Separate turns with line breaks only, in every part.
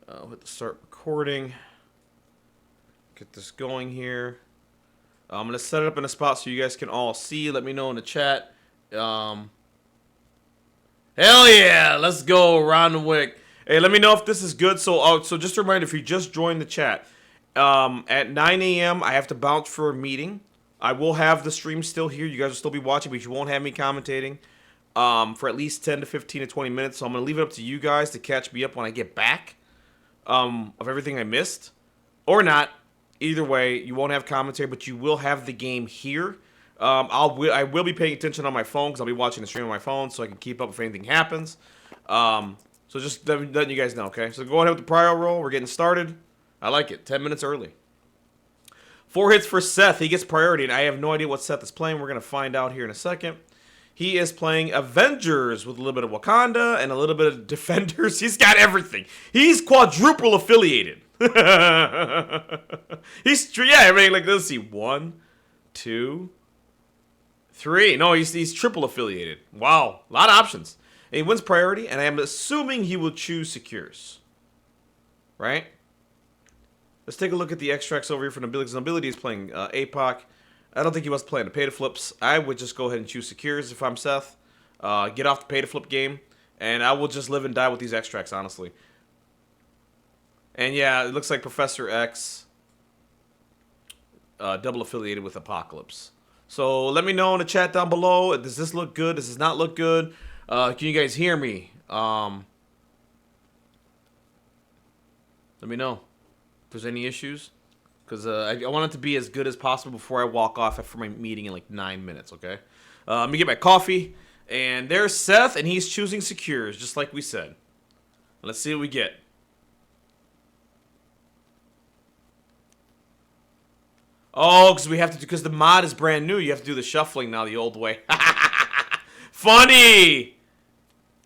I'll hit the start recording. Get this going here. I'm going to set it up in a spot so you guys can all see. Let me know in the chat. Hell yeah! Let's go, Ron Wick. Hey, let me know if this is good. So just a reminder, if you just joined the chat, at 9 a.m. I have to bounce for a meeting. I will have the stream still here. You guys will still be watching, but you won't have me commentating for at least 10 to 15 to 20 minutes. So I'm going to leave it up to you guys to catch me up when I get back of everything I missed. Or not. Either way, you won't have commentary, but you will have the game here. I will be paying attention on my phone because I'll be watching the stream on my phone so I can keep up if anything happens. So just letting you guys know, okay? So go ahead with the prior roll. We're getting started. I like it. 10 minutes early. 4 hits for Seth. He gets priority, and I have no idea what Seth is playing. We're going to find out here in a second. He is playing Avengers with a little bit of Wakanda and a little bit of Defenders. He's got everything. He's quadruple affiliated. Yeah, I mean, like, let's see. 1, 2, 3. No, he's triple affiliated. Wow. A lot of options. And he wins priority, and I am assuming he will choose Secures. Right? Let's take a look at the extracts over here for Nobility. Nobility is playing APOC. I don't think he wants to play in the pay-to-flips. I would just go ahead and choose Secures if I'm Seth. Get off the pay-to-flip game. And I will just live and die with these extracts, honestly. And yeah, it looks like Professor X double affiliated with Apocalypse. So let me know in the chat down below. Does this look good? Does this not look good? Can you guys hear me? Let me know if there's any issues. Because I want it to be as good as possible before I walk off for my meeting in like 9 minutes, okay? Let me get my coffee. And there's Seth, and he's choosing Secures, just like we said. Let's see what we get. Oh, because the mod is brand new. You have to do the shuffling now the old way. Funny!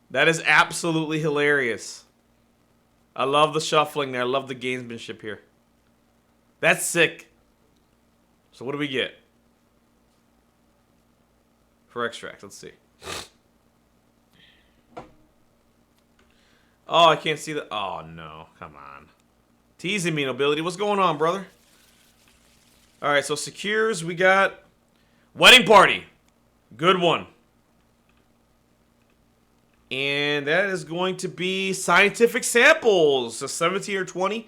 That is absolutely hilarious. I love the shuffling there. I love the gamesmanship here. That's sick. So what do we get? For extracts, let's see. Oh, I can't see the... Oh, no. Come on. Teasing me, Nobility. What's going on, brother? Alright, so Secures, we got... Wedding Party. Good one. And that is going to be Scientific Samples. So 17 or 20.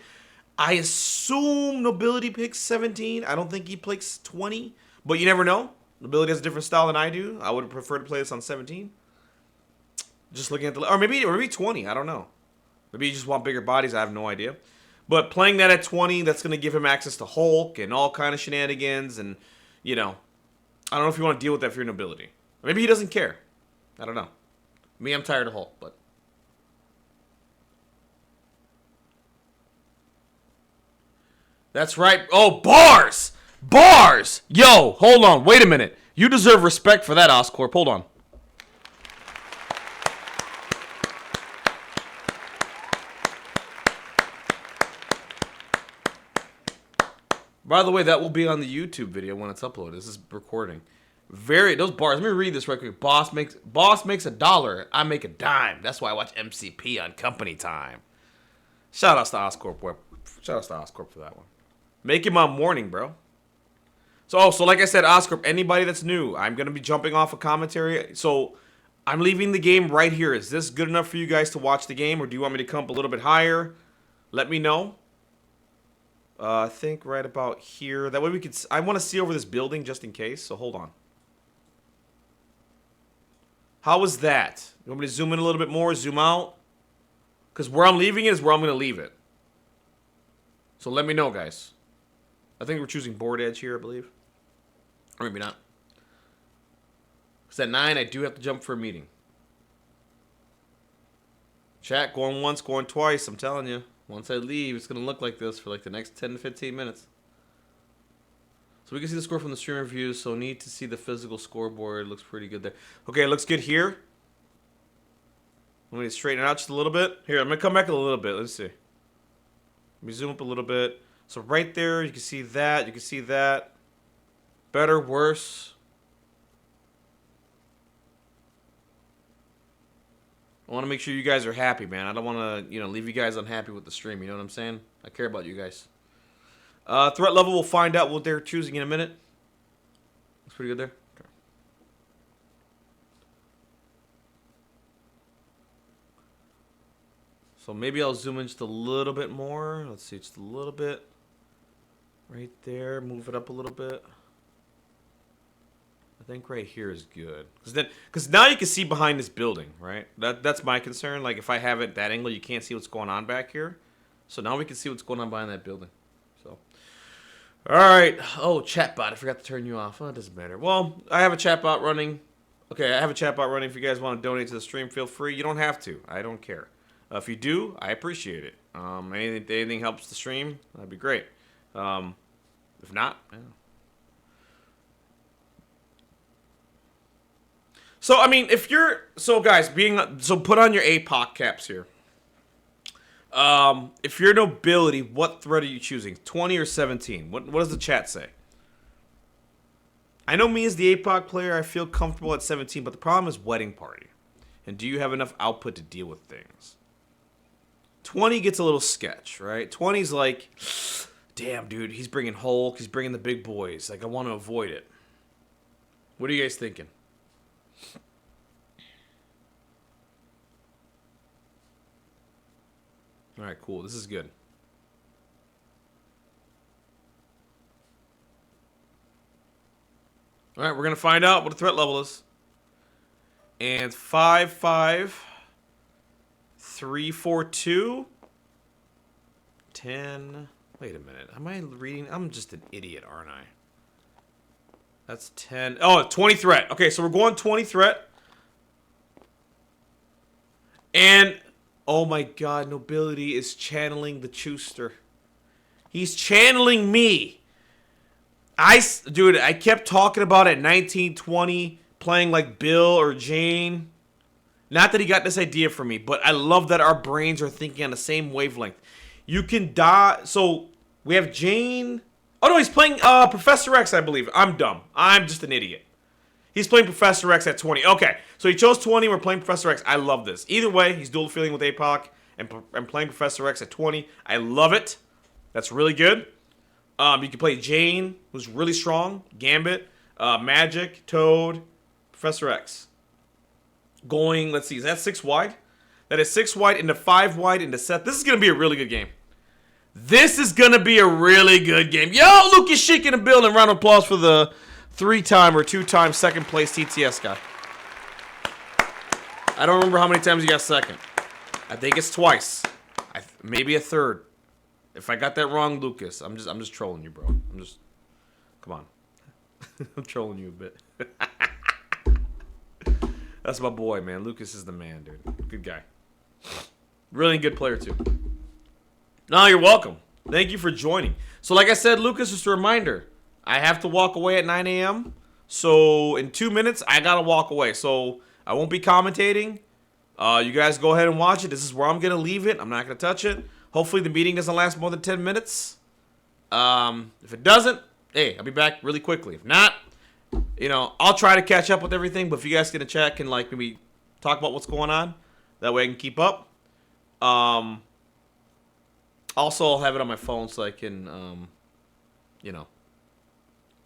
I assume Nobility picks 17. I don't think he picks 20. But you never know. Nobility has a different style than I do. I would prefer to play this on 17. Just looking at the... Or maybe 20. I don't know. Maybe you just want bigger bodies. I have no idea. But playing that at 20, that's going to give him access to Hulk and all kind of shenanigans. And, you know, I don't know if you want to deal with that for your Nobility. Or maybe he doesn't care. I don't know. Me, I'm tired of Hulk, but... That's right. Oh, bars! Bars! Yo, hold on. Wait a minute. You deserve respect for that, Oscorp. Hold on. By the way, that will be on the YouTube video when it's uploaded. This is recording. Those bars. Let me read this right quick. Boss makes $1. I make a dime. That's why I watch MCP on Company Time. Shout outs to Oscorp. Shout outs to Oscorp for that one. Making my morning, bro. So like I said, Oscorp, anybody that's new, I'm going to be jumping off a commentary. So I'm leaving the game right here. Is this good enough for you guys to watch the game, or do you want me to come up a little bit higher? Let me know. I think right about here. That way we could... I want to see over this building just in case, so hold on. How was that? You want me to zoom in a little bit more, zoom out? Because where I'm leaving it is where I'm going to leave it. So let me know, guys. I think we're choosing board edge here, I believe. Or maybe not. Because at 9, I do have to jump for a meeting. Chat, going once, going twice, I'm telling you. Once I leave, it's going to look like this for like the next 10 to 15 minutes. So we can see the score from the stream reviews, so need to see the physical scoreboard. It looks pretty good there. Okay, it looks good here. Let me straighten it out just a little bit. Here, I'm going to come back a little bit. Let's see. Let me zoom up a little bit. So right there, you can see that. You can see that. Better, worse. I want to make sure you guys are happy, man. I don't want to, leave you guys unhappy with the stream. You know what I'm saying? I care about you guys. Threat level, we'll find out what they're choosing in a minute. Looks pretty good there. Okay. So maybe I'll zoom in just a little bit more. Let's see, just a little bit. Right there. Move it up a little bit. I think right here is good. Because now you can see behind this building, right? That's my concern. Like, if I have it that angle, you can't see what's going on back here. So now we can see what's going on behind that building. So, all right. Oh, chatbot. I forgot to turn you off. Oh, it doesn't matter. Well, I have a chatbot running. Okay, I have a chatbot running. If you guys want to donate to the stream, feel free. You don't have to. I don't care. If you do, I appreciate it. Anything helps the stream, that'd be great. If not, yeah. So, I mean, if you're... So, guys, put on your APOC caps here. If you're Nobility, what threat are you choosing? 20 or 17? What does the chat say? I know me as the APOC player, I feel comfortable at 17, but the problem is wedding party. And do you have enough output to deal with things? 20 gets a little sketch, right? 20's like, damn, dude, he's bringing Hulk, he's bringing the big boys. Like, I want to avoid it. What are you guys thinking? All right, cool. This is good. All right, we're going to find out what the threat level is. And 55342 10. Wait a minute. Am I reading? I'm just an idiot, aren't I? That's 10. Oh, 20 threat. Okay, so we're going 20 threat. And, oh my god, Nobility is channeling the Chooster. He's channeling me. Dude, I kept talking about at 1920 playing like Bill or Jane. Not that he got this idea from me, but I love that our brains are thinking on the same wavelength. You can die. So we have Jane. Oh no, he's playing Professor X, I believe. I'm dumb. I'm just an idiot. He's playing Professor X at 20. Okay, so he chose 20. We're playing Professor X. I love this. Either way, he's dual feeling with APOC and playing Professor X at 20. I love it. That's really good. You can play Jane, who's really strong. Gambit, Magic, Toad, Professor X. Going, let's see, is that 6 wide? That is 6 wide into 5 wide into Seth. This is going to be a really good game. This is going to be a really good game. Yo, Lucas Sheik in the building. Round of applause for the 3-time or 2-time second place TTS guy. I don't remember how many times he got second. I think it's twice. Maybe a third. If I got that wrong, Lucas, I'm just trolling you, bro. Come on. I'm trolling you a bit. That's my boy, man. Lucas is the man, dude. Good guy. Really good player, too. No, you're welcome. Thank you for joining. So, like I said, Lucas, just a reminder. I have to walk away at 9 a.m. So, in 2 minutes, I got to walk away. So, I won't be commentating. You guys go ahead and watch it. This is where I'm going to leave it. I'm not going to touch it. Hopefully, the meeting doesn't last more than 10 minutes. If it doesn't, hey, I'll be back really quickly. If not, I'll try to catch up with everything. But if you guys get a chat, can maybe talk about what's going on. That way I can keep up. Also, I'll have it on my phone so I can,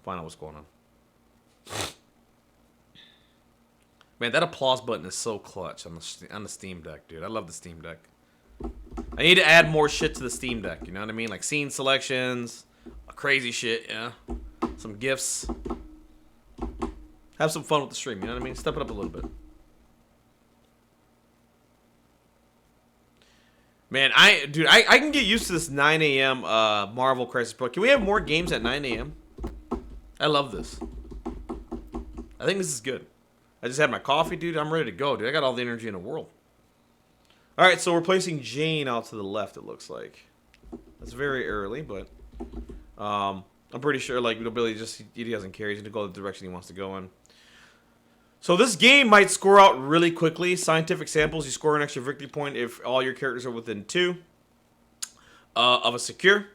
find out what's going on. Man, that applause button is so clutch on the Steam Deck, dude. I love the Steam Deck. I need to add more shit to the Steam Deck, you know what I mean? Like scene selections, crazy shit, yeah. Some GIFs. Have some fun with the stream, you know what I mean? Step it up a little bit. Man, I can get used to this 9 a.m. Marvel Crisis Pro. Can we have more games at 9 a.m.? I love this. I think this is good. I just had my coffee, dude. I'm ready to go, dude. I got all the energy in the world. All right, so we're placing Jane out to the left, it looks like. That's very early, but I'm pretty sure, Nobility he doesn't care. He's going to go the direction he wants to go in. So this game might score out really quickly. Scientific samples, you score an extra victory point if all your characters are within 2 of a secure.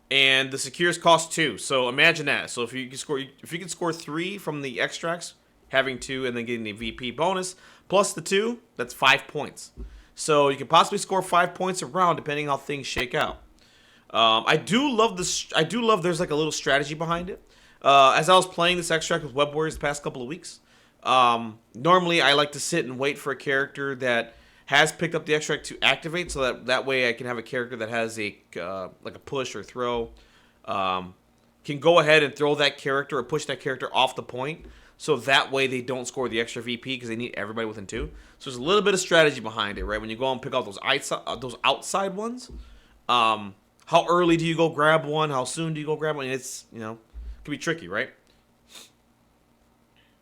And the secures cost 2. So imagine that. So if you can score 3 from the extracts, having 2 and then getting the VP bonus, plus the 2, that's 5 points. So you can possibly score 5 points a round depending how things shake out. I do love this. I do love there's like a little strategy behind it. As I was playing this extract with Web Warriors the past couple of weeks, normally I like to sit and wait for a character that has picked up the extract to activate, so that way I can have a character that has a like a push or throw, can go ahead and throw that character or push that character off the point, so that way they don't score the extra VP because they need everybody within 2. So there's a little bit of strategy behind it, right? When you go and pick out those outside ones, how early do you go grab one? How soon do you go grab one? It's, it can be tricky, right?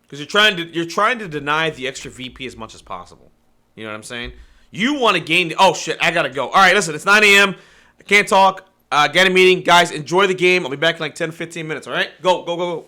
Because you're trying to deny the extra VP as much as possible. You know what I'm saying? You want to gain oh shit, I gotta go. Alright, listen, it's 9 a.m. I can't talk. Get a meeting. Guys, enjoy the game. I'll be back in like 10-15 minutes, alright? Go, go, go, go.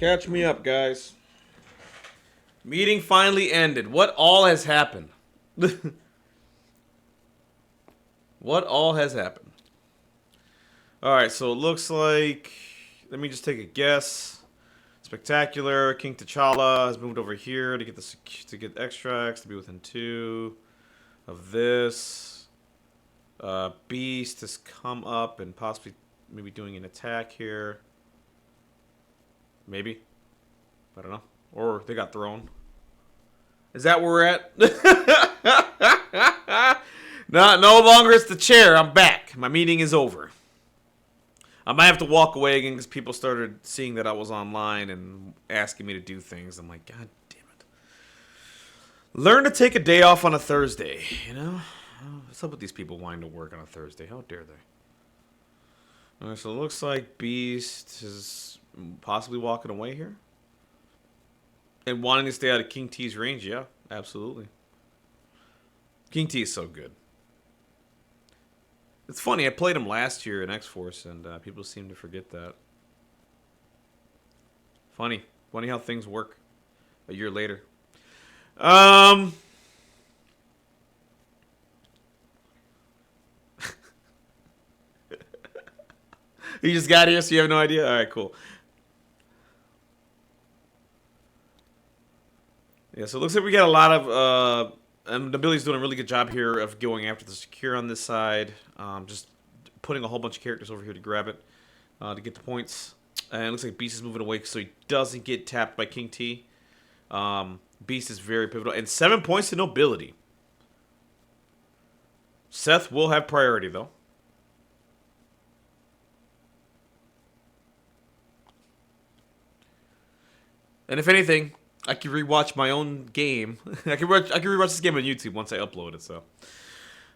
Catch me up, guys. Meeting finally ended. What all has happened? What all has happened? Alright, so it looks like... Let me just take a guess. Spectacular. King T'Challa has moved over here to get extracts, to be within 2 of this. Beast has come up and possibly maybe doing an attack here. Maybe. I don't know. Or they got thrown. Is that where we're at? No longer it's the chair. I'm back. My meeting is over. I might have to walk away again because people started seeing that I was online and asking me to do things. I'm like, God damn it. Learn to take a day off on a Thursday, you know? What's up with these people wanting to work on a Thursday? How dare they? Alright, so it looks like Beast is possibly walking away here. And wanting to stay out of King T's range, yeah, absolutely. King T is so good. It's funny, I played him last year in X-Force, and people seem to forget that. Funny. Funny how things work a year later. You just got here, so you have no idea? Alright, cool. Yeah, so it looks like we got a lot of... Nobility's doing a really good job here of going after the secure on this side. Just putting a whole bunch of characters over here to grab it, to get the points. And it looks like Beast is moving away so he doesn't get tapped by King T. Beast is very pivotal. And 7 points to Nobility. Seth will have priority, though. And if anything, I can rewatch my own game. I can rewatch this game on YouTube once I upload it. So,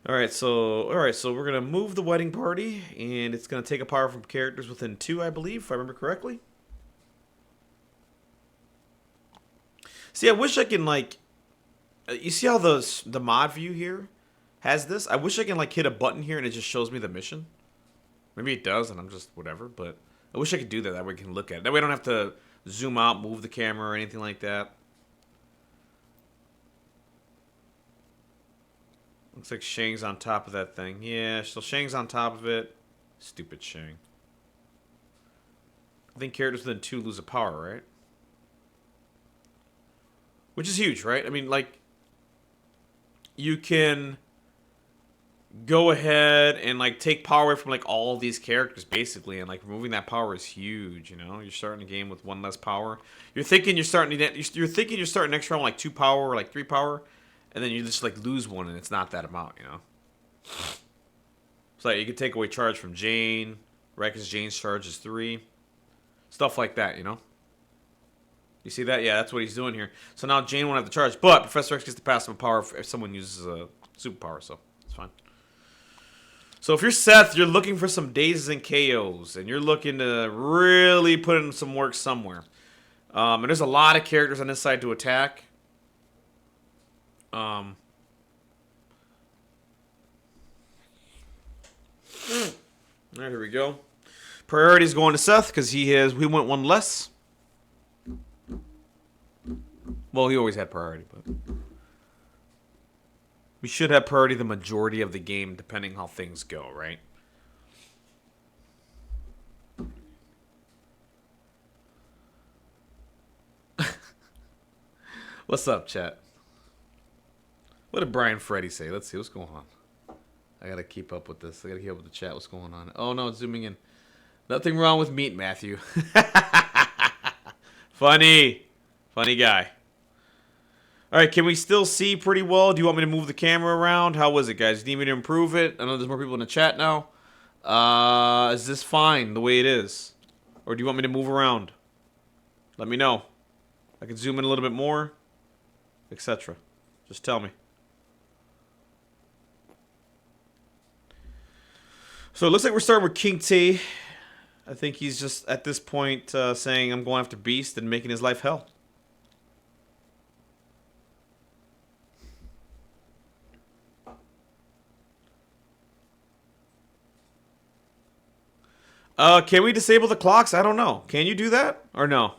all right. So we're gonna move the wedding party, and it's gonna take a power from characters within 2, I believe, if I remember correctly. See, I wish I can like. You see how the mod view here has this? I wish I can like hit a button here and it just shows me the mission. Maybe it does, and I'm just whatever. But I wish I could do that. That way we can look at it. That way I don't have to zoom out, move the camera, or anything like that. Looks like Shang's on top of that thing. Yeah, so Shang's on top of it. Stupid Shang. I think characters within 2 lose a power, right? Which is huge, right? I mean, like, you can go ahead and like take power away from like all of these characters basically, and like removing that power is huge. You know, you're starting a game with 1 less power. You're thinking you're starting next round with like 2 power or like 3 power, and then you just like lose 1 and it's not that amount. You know, so like, you can take away charge from Jane, right? Because Jane's charge is 3, stuff like that. You know, you see that? Yeah, that's what he's doing here. So now Jane won't have the charge, but Professor X gets the passive power if someone uses a superpower, so it's fine. So if you're Seth, you're looking for some dazes and KOs, and you're looking to really put in some work somewhere. And there's a lot of characters on this side to attack. Alright, here we go. Priority's going to Seth because we went 1 less. Well, he always had priority, but we should have priority the majority of the game, depending how things go, right? What's up, chat? What did Brian Freddy say? Let's see what's going on. I gotta keep up with this. I gotta keep up with the chat. What's going on? Oh no, it's zooming in. Nothing wrong with meat, Matthew. Funny guy. All right, can we still see pretty well? Do you want me to move the camera around? How was it, guys? Do you need me to improve it? I know there's more people in the chat now. Is this fine the way it is? Or do you want me to move around? Let me know. I can zoom in a little bit more, etc. Just tell me. So it looks like we're starting with King T. I think he's just, at this point, saying, I'm going after Beast and making his life hell. Can we disable the clocks? I don't know. Can you do that? Or no?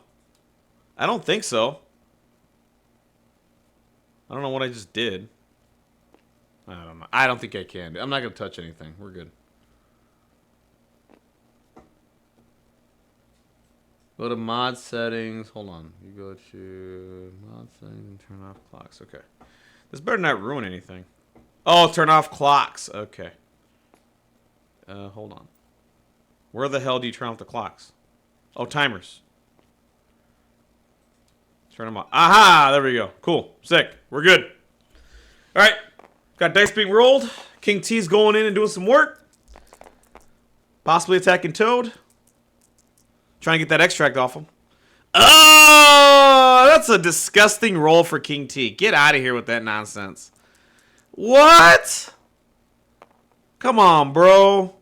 I don't think so. I don't know what I just did. I don't know. I don't think I can. I'm not going to touch anything. We're good. Go to mod settings. Hold on. You go to mod settings and turn off clocks. Okay. This better not ruin anything. Oh, turn off clocks. Okay. Hold on. Where the hell do you turn off the clocks? Oh, timers. Turn them off. Aha! There we go. Cool. Sick. We're good. All right. Got dice being rolled. King T's going in and doing some work. Possibly attacking Toad. Trying to get that extract off him. Oh! That's a disgusting roll for King T. Get out of here with that nonsense. What? Come on, bro.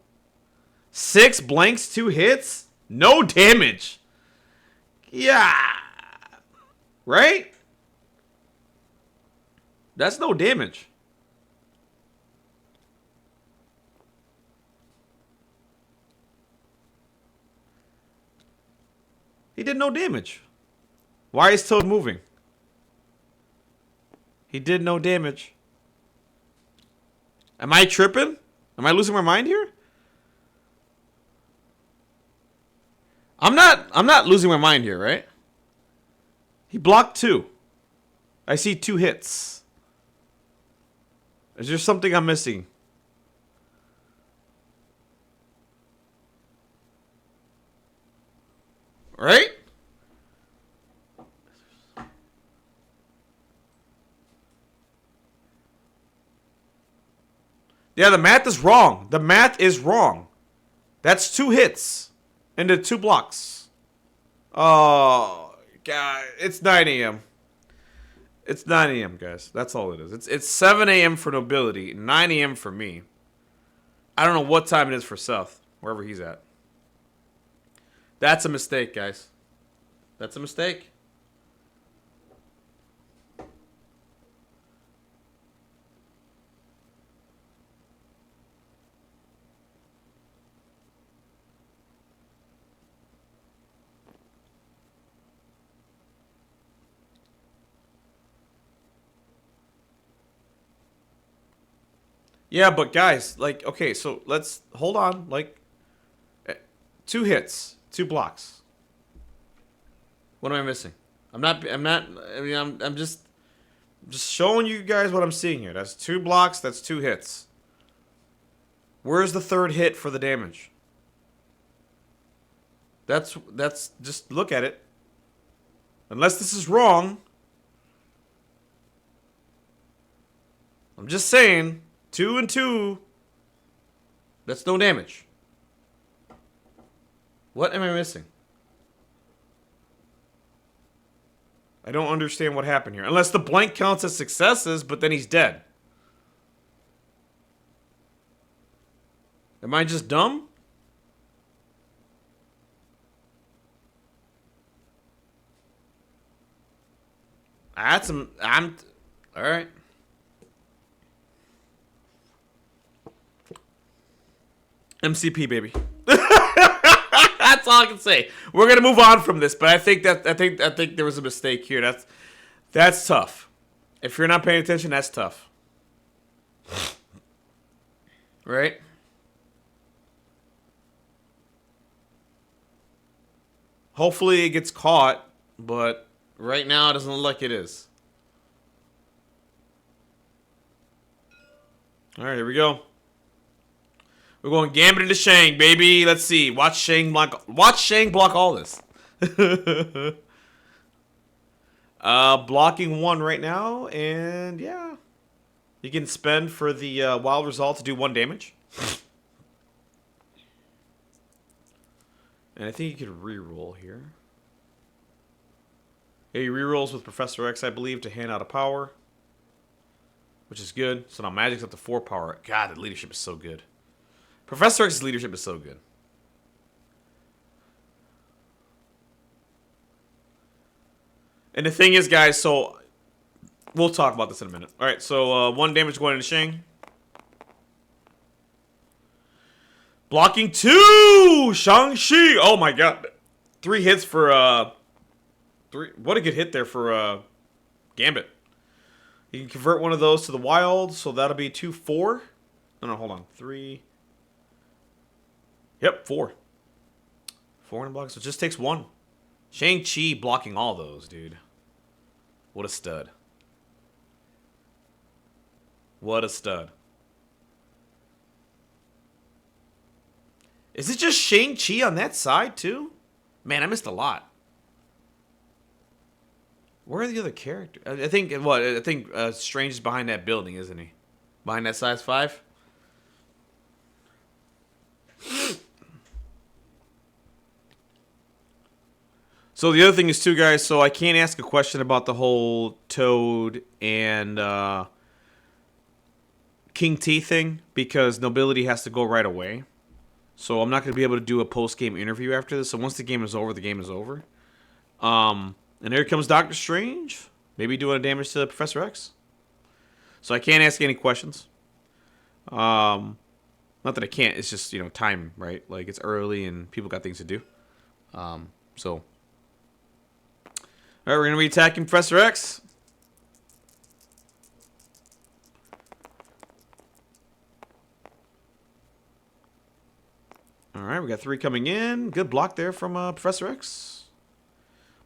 6 blanks, 2 hits? No damage. Yeah. Right? That's no damage. He did no damage. Why is Toad moving? He did no damage. Am I tripping? Am I losing my mind here? I'm not losing my mind here, right? He blocked 2. I see 2 hits. Is there something I'm missing? Right? Yeah, the math is wrong. The math is wrong. That's 2 hits into 2 blocks. Oh, God. It's 9 a.m. It's 9 a.m., guys. That's all it is. It's 7 a.m. for Nobility, 9 a.m. for me. I don't know what time it is for Seth, wherever he's at. That's a mistake, guys. That's a mistake. Yeah, but guys, like, okay, so let's hold on. Like, 2 hits, 2 blocks. What am I missing? I'm not. I mean, I'm just showing you guys what I'm seeing here. That's 2 blocks. That's 2 hits. Where's the 3rd hit for the damage? That's just look at it. Unless this is wrong. I'm just saying. 2 and 2. That's no damage. What am I missing? I don't understand what happened here. Unless the blank counts as successes, but then he's dead. Am I just dumb? I'm all right. MCP, baby. That's all I can say. We're gonna move on from this, but I think there was a mistake here. That's tough. If you're not paying attention, that's tough. Right? Hopefully it gets caught, but right now it doesn't look like it is. All right, here we go. We're going Gambit into Shang, baby. Let's see. Watch Shang block all this. Blocking 1 right now, and yeah. You can spend for the wild result to do 1 damage. And I think you could reroll here. Yeah, he rerolls with Professor X, I believe, to hand out a power. Which is good. So now Magic's up to 4 power. God, the leadership is so good. Professor X's leadership is so good. And the thing is, guys, so we'll talk about this in a minute. All right, so 1 damage going into Shang. Blocking 2! Shang-Chi! Oh my god. 3 hits for 3. What a good hit there for Gambit. You can convert one of those to the wild, so that'll be 2, 4. No, hold on. 3. Yep, 4. 4 in a block, so it just takes 1. Shang-Chi blocking all those, dude. What a stud. What a stud. Is it just Shang-Chi on that side, too? Man, I missed a lot. Where are the other characters? I think, what? I think Strange is behind that building, isn't he? Behind that size 5? So the other thing is, too, guys, so I can't ask a question about the whole Toad and King T thing because Nobility has to go right away. So I'm not going to be able to do a post-game interview after this. So once the game is over, the game is over. And here comes Doctor Strange. Maybe doing damage to Professor X. So I can't ask any questions. Not that I can't. It's just, time, right? Like, it's early and people got things to do. So... Alright, we're going to be attacking Professor X. Alright, we got 3 coming in. Good block there from Professor X.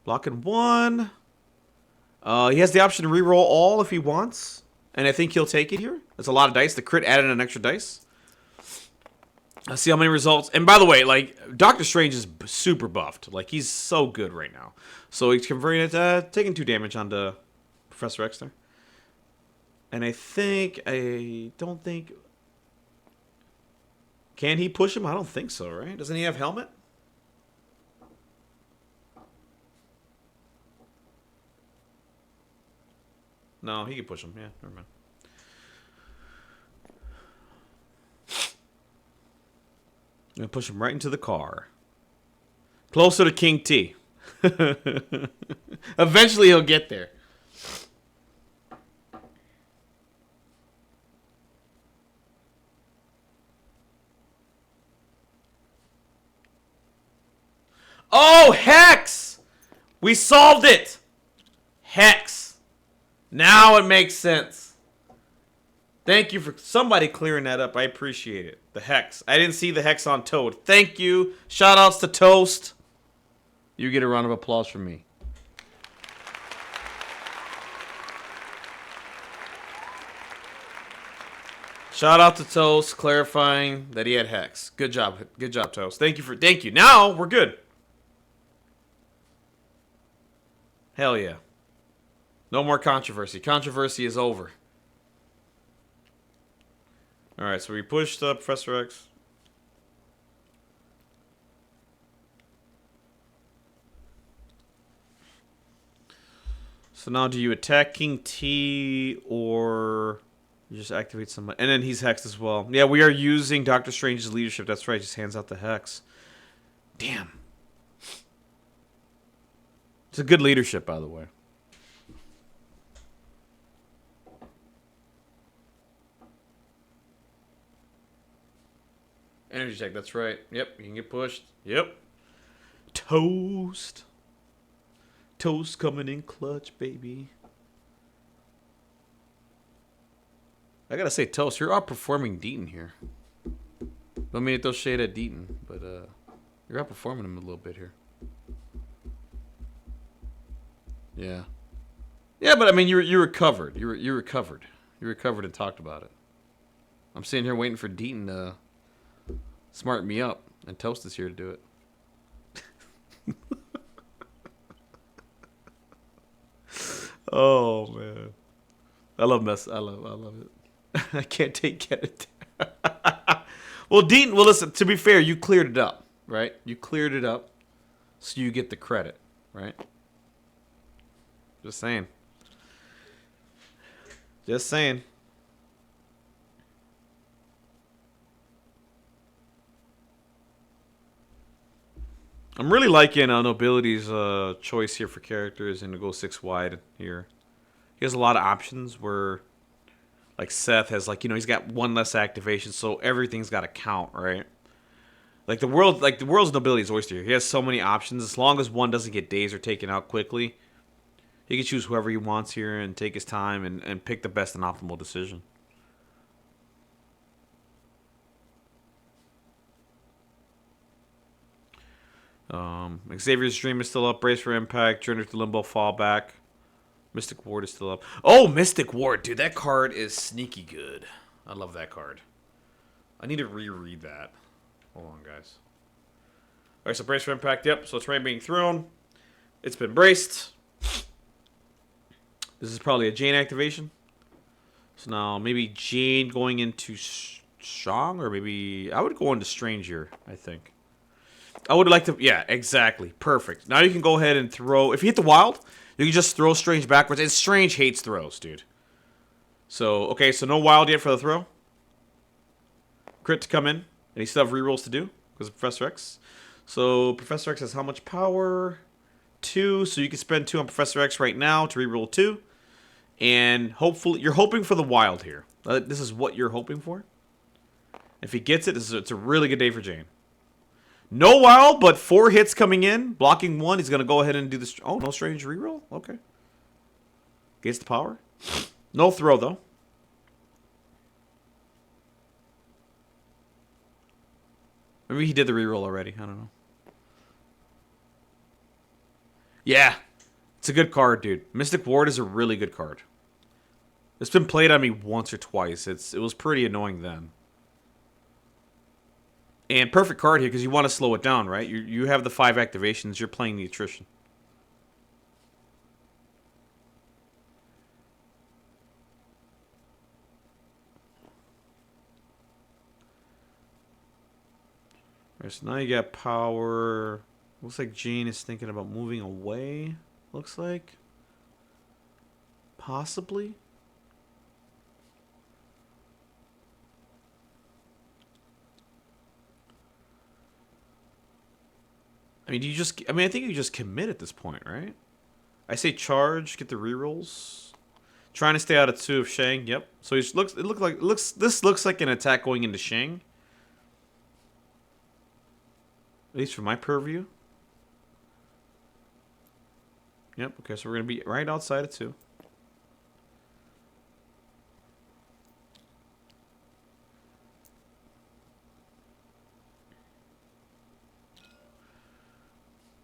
Blocking 1. He has the option to reroll all if he wants. And I think he'll take it here. That's a lot of dice. The crit added an extra dice. Let's see how many results. And by the way, like, Doctor Strange is super buffed. Like, he's so good right now. So he's converting it, taking 2 damage onto Professor X there. And I don't think... Can he push him? I don't think so, right? Doesn't he have helmet? No, he can push him. Yeah, never mind. I'm going to push him right into the car. Closer to King T. Eventually he'll get there. Oh, Hex! We solved it! Hex. Now it makes sense. Thank you for somebody clearing that up. I appreciate it. The Hex. I didn't see the Hex on Toad. Thank you. Shout outs to Toast. You get a round of applause from me. Shout out to Toast clarifying that he had Hex. Good job. Good job, Toast. Thank you. Now we're good. Hell yeah. No more controversy. Controversy is over. Alright, so we pushed up Professor X. So now do you attack King T or you just activate somebody? And then he's hexed as well. Yeah, we are using Doctor Strange's leadership. That's right, just hands out the hex. Damn. It's a good leadership, by the way. Energy check, that's right. Yep, you can get pushed. Yep. Toast. Toast coming in clutch, baby. I gotta say, Toast, you're outperforming Deaton here. Don't mean to throw shade at Deaton, but you're outperforming him a little bit here. Yeah. Yeah, but I mean, you recovered. You recovered. You recovered and talked about it. I'm sitting here waiting for Deaton to smart me up, and Toast is here to do it. Oh man, I love it. I can't take it. Well, Deaton. Well, listen. To be fair, you cleared it up, right? You cleared it up, so you get the credit, right? Just saying. Just saying. I'm really liking Nobility's choice here for characters and to go 6 wide here. He has a lot of options where, like Seth has, like, he's got 1 less activation, so everything's got to count, right? Like the world's nobility's oyster. He has so many options. As long as one doesn't get dazed or taken out quickly, he can choose whoever he wants here and take his time and pick the best and optimal decision. Xavier's Dream is still up. Brace for Impact. Journey to Limbo Fallback. Mystic Ward is still up. Oh, Mystic Ward. Dude, that card is sneaky good. I love that card. I need to reread that. Hold on, guys. Alright, so Brace for Impact. Yep, so it's Rain being thrown. It's been braced. This is probably a Jane activation. So now maybe Jane going into Strong, or maybe I would go into Strange here, I think. I would like to, yeah, exactly. Perfect. Now you can go ahead and throw, if you hit the wild, you can just throw Strange backwards. And Strange hates throws, dude. So, okay, so no wild yet for the throw. Crit to come in, and you still have rerolls to do because of Professor X. So Professor X has how much power? 2, so you can spend 2 on Professor X right now to reroll 2. And hopefully, you're hoping for the wild here. This is what you're hoping for. If he gets it, it's a really good day for Jane. No wild, but 4 hits coming in. Blocking 1. He's going to go ahead and do this. Oh, no Strange reroll? Okay. Gets the power. No throw, though. Maybe he did the reroll already. I don't know. Yeah. It's a good card, dude. Mystic Ward is a really good card. It's been played on me once or twice. It was pretty annoying then. And perfect card here because you want to slow it down, right? You have the 5 activations. You're playing the attrition. Alright, so now you got power. Looks like Jane is thinking about moving away. Looks like. Possibly. I mean, I think you just commit at this point, right? I say charge, get the rerolls. Trying to stay out of 2 of Shang. Yep. So this looks like an attack going into Shang. At least from my purview. Yep. Okay, so we're gonna be right outside of 2.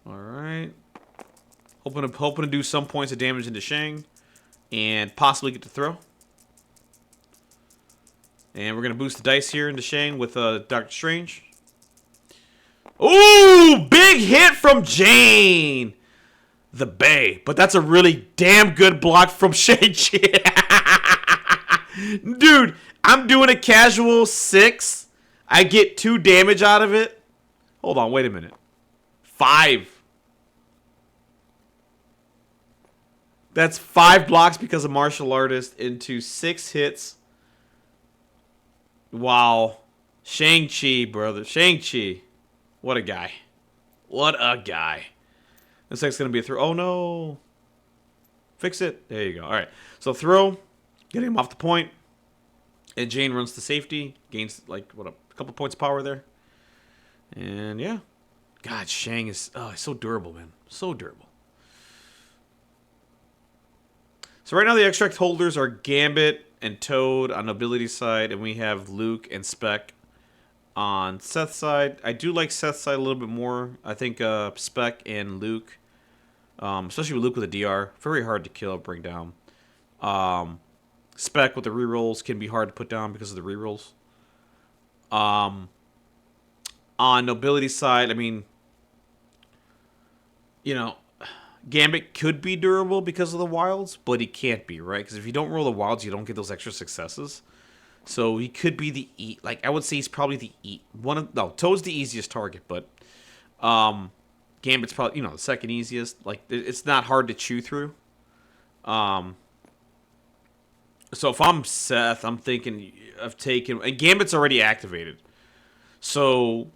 Alright. Hoping to do some points of damage into Shang. And possibly get to throw. And we're going to boost the dice here into Shang with Doctor Strange. Ooh! Big hit from Jane! The Bay. But that's a really damn good block from Shang-Chi. Dude, I'm doing a casual 6. I get 2 damage out of it. Hold on, wait a minute. 5. That's 5 blocks because of Martial Artist into 6 hits. Wow. Shang-Chi, brother. Shang-Chi. What a guy. What a guy. This thing's going to be a throw. Oh, no. Fix it. There you go. All right. So throw. Getting him off the point. And Jane runs to safety. Gains, like, what, a couple points of power there. And, yeah. God, Shang is so durable, man. So durable. So right now the extract holders are Gambit and Toad on Nobility side, and we have Luke and Spec on Seth's side. I do like Seth's side a little bit more. I think Spec and Luke, especially with Luke with a DR, very hard to kill or bring down. Spec with the rerolls can be hard to put down because of the rerolls. On Nobility side, I mean, you know, Gambit could be durable because of the wilds, but he can't be, right? Because if you don't roll the wilds, you don't get those extra successes. So he could be the I would say he's probably the Toad's the easiest target, but Gambit's probably the second easiest. Like it's not hard to chew through. So if I'm Seth, I'm thinking of taking, and Gambit's already activated. So,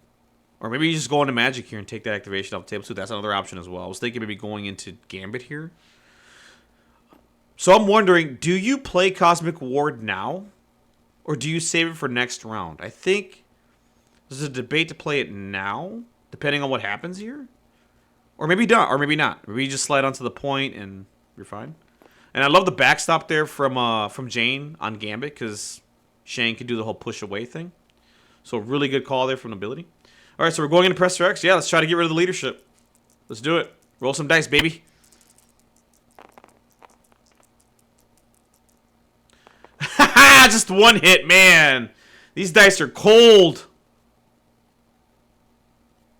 or maybe you just go into Magic here and take that activation off the table too. That's another option as well. I was thinking maybe going into Gambit here. So I'm wondering, do you play Cosmic Ward now? Or do you save it for next round? I think There's a debate to play it now, depending on what happens here. Or maybe not, or maybe not. Maybe you just slide onto the point and you're fine. And I love the backstop there from Jane on Gambit, because Shane can do the whole push away thing. So really good call there from Nobility. All right, so we're going into Professor X. Yeah, let's try to get rid of the leadership. Let's do it. Roll some dice, baby. Just one hit, man. These dice are cold.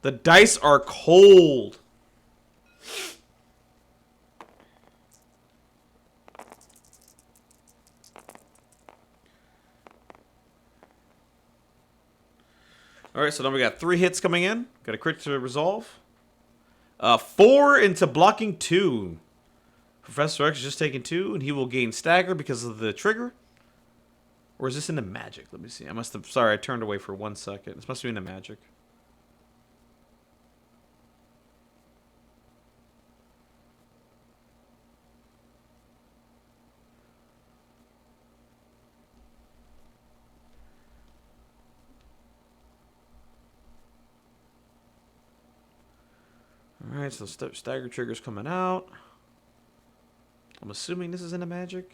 The dice are cold. All right, so now we got 3 hits coming in. Got a crit to resolve. 4 into blocking 2. Professor X is just taking 2, and he will gain stagger because of the trigger. Or is this in the magic? Let me see. I must have... Sorry, I turned away for 1 second. This must be in the magic. Alright, so stagger trigger's coming out. I'm assuming this is in the magic.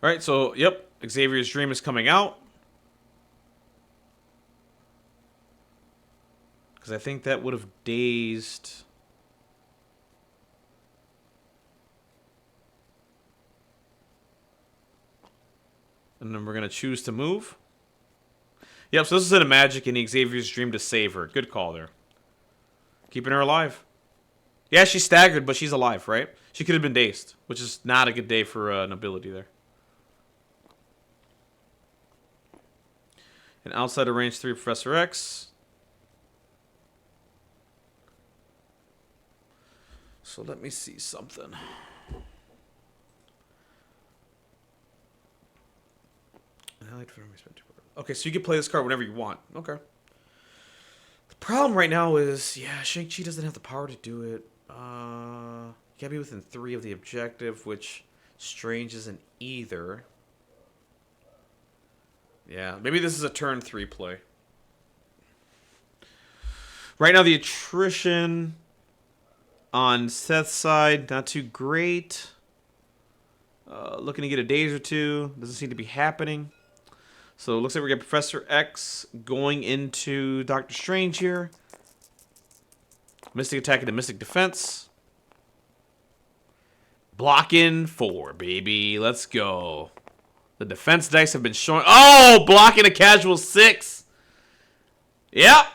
Alright, so, yep, Xavier's Dream is coming out. Because I think that would have dazed... And then we're going to choose to move. Yep, so this is in a magic in the Xavier's Dream to save her. Good call there. Keeping her alive. Yeah, she's staggered, but she's alive, right? She could have been dazed, which is not a good day for Nobility there. And outside of range 3, Professor X. So let me see something. Okay, so you can play this card whenever you want. Okay. The problem right now is, yeah, Shang-Chi doesn't have the power to do it. You gotta be within 3 of the objective, which Strange isn't either. Yeah, maybe this is a turn 3 play. Right now, the attrition on Seth's side, not too great. Looking to get a daze or 2. Doesn't seem to be happening. So it looks like we got Professor X going into Doctor Strange here. Mystic attack into Mystic defense. Blocking 4, baby. Let's go. The defense dice have been showing. Oh, blocking a casual 6. Yep.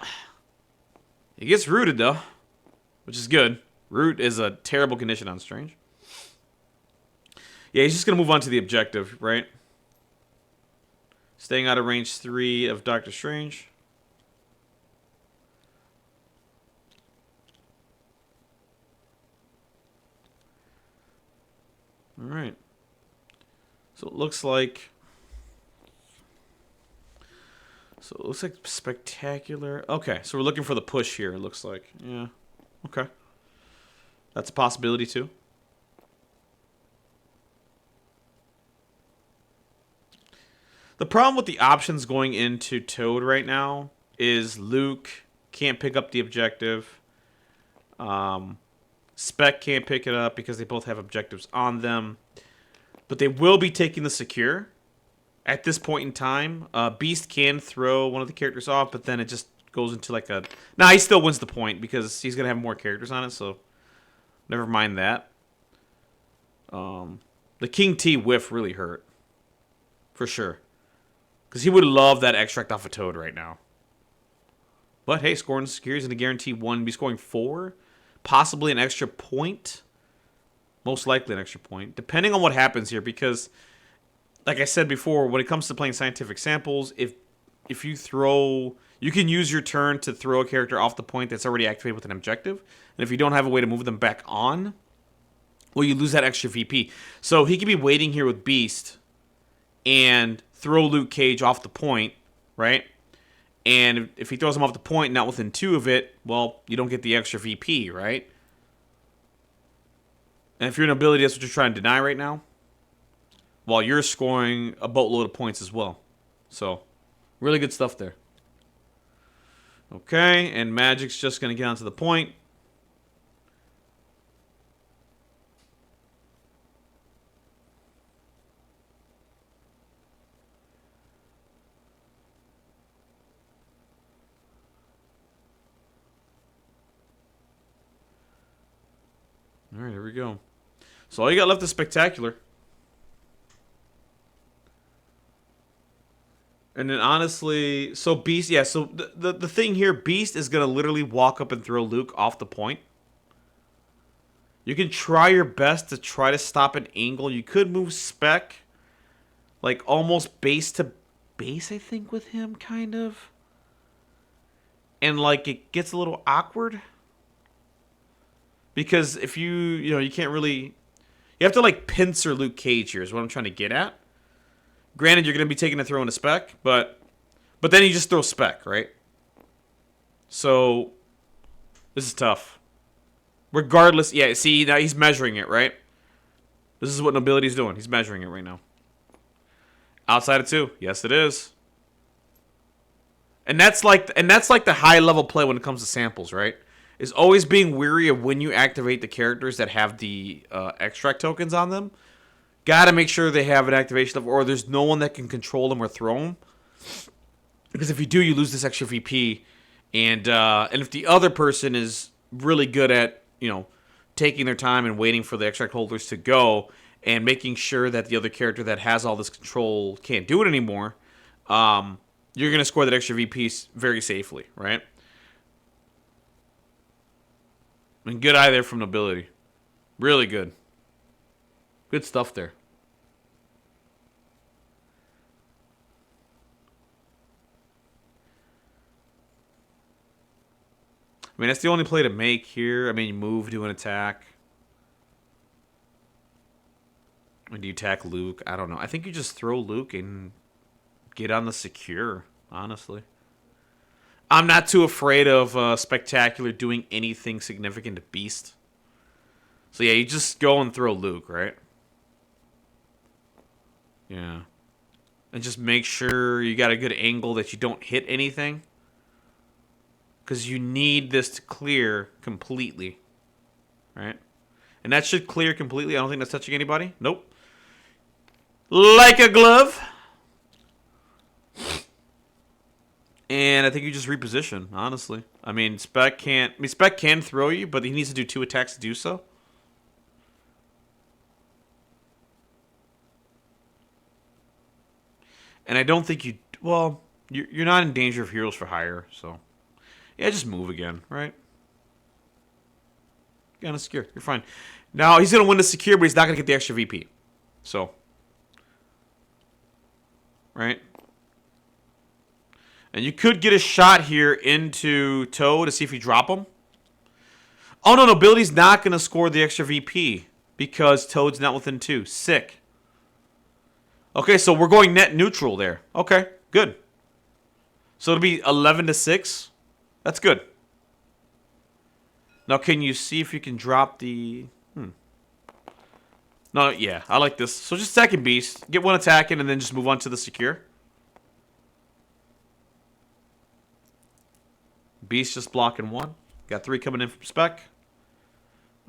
He gets rooted, though, which is good. Root is a terrible condition on Strange. Yeah, he's just going to move on to the objective, right? Staying out of range 3 of Doctor Strange. Alright. So it looks like... spectacular. Okay, so we're looking for the push here, it looks like. Yeah. Okay. That's a possibility, too. The problem with the options going into Toad right now is Luke can't pick up the objective. Spec can't pick it up because they both have objectives on them. But they will be taking the secure at this point in time. Beast can throw one of the characters off, but then it just goes into like a... Nah, he still wins the point because he's going to have more characters on it, so never mind that. The King T whiff really hurt. For sure. Because he would love that extract off of Toad right now. But hey, scoring secure is going to guarantee 1. Be scoring 4. Possibly an extra point. Most likely an extra point. Depending on what happens here. Because, like I said before, when it comes to playing scientific samples, if you throw... You can use your turn to throw a character off the point that's already activated with an objective. And if you don't have a way to move them back on, well, you lose that extra VP. So he could be waiting here with Beast and... throw Luke Cage off the point, right? And if he throws him off the point, not within 2 of it, well, you don't get the extra VP, right? And if you're an ability, that's what you're trying to deny right now. While you're scoring a boatload of points as well. So, really good stuff there. Okay, and Magic's just going to get onto the point. All right, here we go. So all you got left is Spectacular. And then honestly, so Beast, yeah, so the thing here, Beast is going to literally walk up and throw Luke off the point. You can try your best to try to stop an angle. You could move Spec, like almost base to base, I think, with him, kind of. And like it gets a little awkward. Because if you can't really... You have to, like, pincer Luke Cage here is what I'm trying to get at. Granted, you're going to be taking a throw in a Spec, but then you just throw Spec, right? So, this is tough. Regardless, yeah, see, now he's measuring it, right? This is what Nobility's doing. He's measuring it right now. Outside of 2. Yes, it is. And that's like the high-level play when it comes to samples, right? Is always being weary of when you activate the characters that have the extract tokens on them. Gotta make sure they have an activation level, or there's no one that can control them or throw them. Because if you do, you lose this extra VP. And if the other person is really good at, taking their time and waiting for the extract holders to go, and making sure that the other character that has all this control can't do it anymore, you're going to score that extra VP very safely, right? And good eye there from Nobility. Really good. Good stuff there. I mean, that's the only play to make here. I mean, you move to an attack. When do you attack Luke? I don't know. I think you just throw Luke and get on the secure, honestly. I'm not too afraid of Spectacular doing anything significant to Beast. So yeah, you just go and throw Luke, right? Yeah. And just make sure you got a good angle that you don't hit anything. Because you need this to clear completely. Right? And that should clear completely. I don't think that's touching anybody. Nope. Like a glove. And I think you just reposition, honestly. I mean, Spec can throw you, but he needs to do 2 attacks to do so. And I don't think you... Well, you're not in danger of Heroes for Hire, so... Yeah, just move again, right? Get on a secure. You're fine. Now, he's going to win the secure, but he's not going to get the extra VP. So... Right? And you could get a shot here into Toad to see if you drop him. Oh, no, Nobility's not going to score the extra VP because Toad's not within 2. Sick. Okay, so we're going net neutral there. Okay, good. So it'll be 11-6. That's good. Now, can you see if you can drop the... No, yeah, I like this. So just second Beast. Get 1 attack in and then just move on to the secure. Beast just blocking 1. Got 3 coming in from Spec.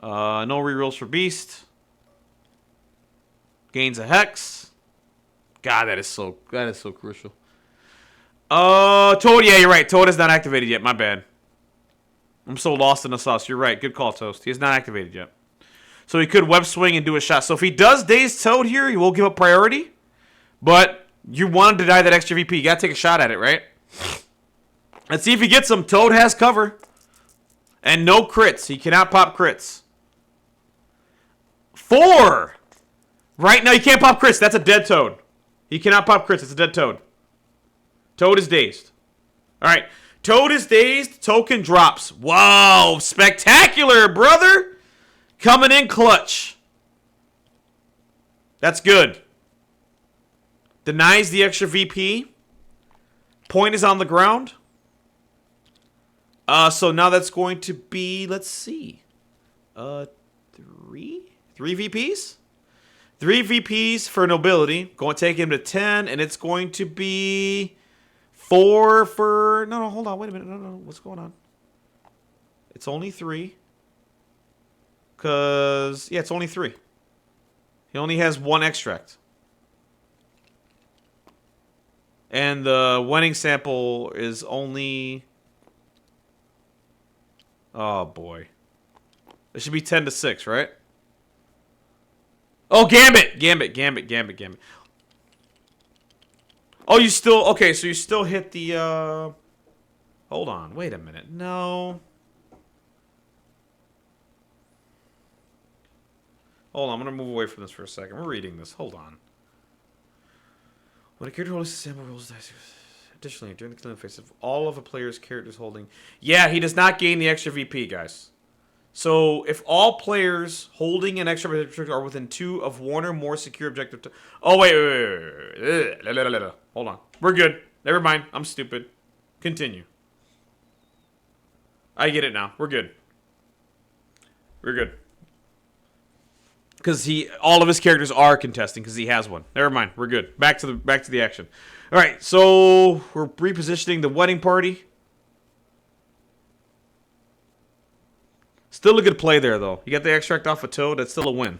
No rerolls for Beast. Gains a Hex. God, that is so crucial. Toad, yeah, you're right. Toad is not activated yet. My bad. I'm so lost in the sauce. You're right. Good call, Toast. He is not activated yet. So he could web swing and do a shot. So if he does daze Toad here, he will give up priority. But you want to deny that extra VP. You got to take a shot at it, right? Let's see if he gets them. Toad has cover. And no crits. He cannot pop crits. 4. Right now, you can't pop crits. That's a dead Toad. He cannot pop crits. It's a dead Toad. Toad is dazed. All right. Toad is dazed. Token drops. Wow. Spectacular, brother. Coming in clutch. That's good. Denies the extra VP. Point is on the ground. So now that's going to be, let's see, three VPs, three VPs for Nobility. Going to take him to 10, and it's going to be 4 for. No, hold on, wait a minute, no, what's going on? It's only 3. Cause yeah, it's only 3. He only has 1 extract. And the winning sample is only... Oh, boy. It should be 10 to 6, right? Oh, Gambit! Gambit. Oh, you still... Okay, so you still hit the, Hold on, wait a minute. No. Hold on, I'm going to move away from this for a second. We're reading this. Hold on. When a character holds a sample rolls dice. Additionally, during the killing phase of all of a player's characters holding... Yeah, he does not gain the extra VP, guys. So, if all players holding an extra objective are within 2 of 1 or more secure objective... Oh, wait. Hold on. We're good. Never mind. I'm stupid. Continue. I get it now. We're good. We're good. Because all of his characters are contesting because he has one. Never mind, we're good. Back to the action. All right, so we're repositioning the wedding party. Still a good play there, though. You got the extract off a Toad. That's still a win.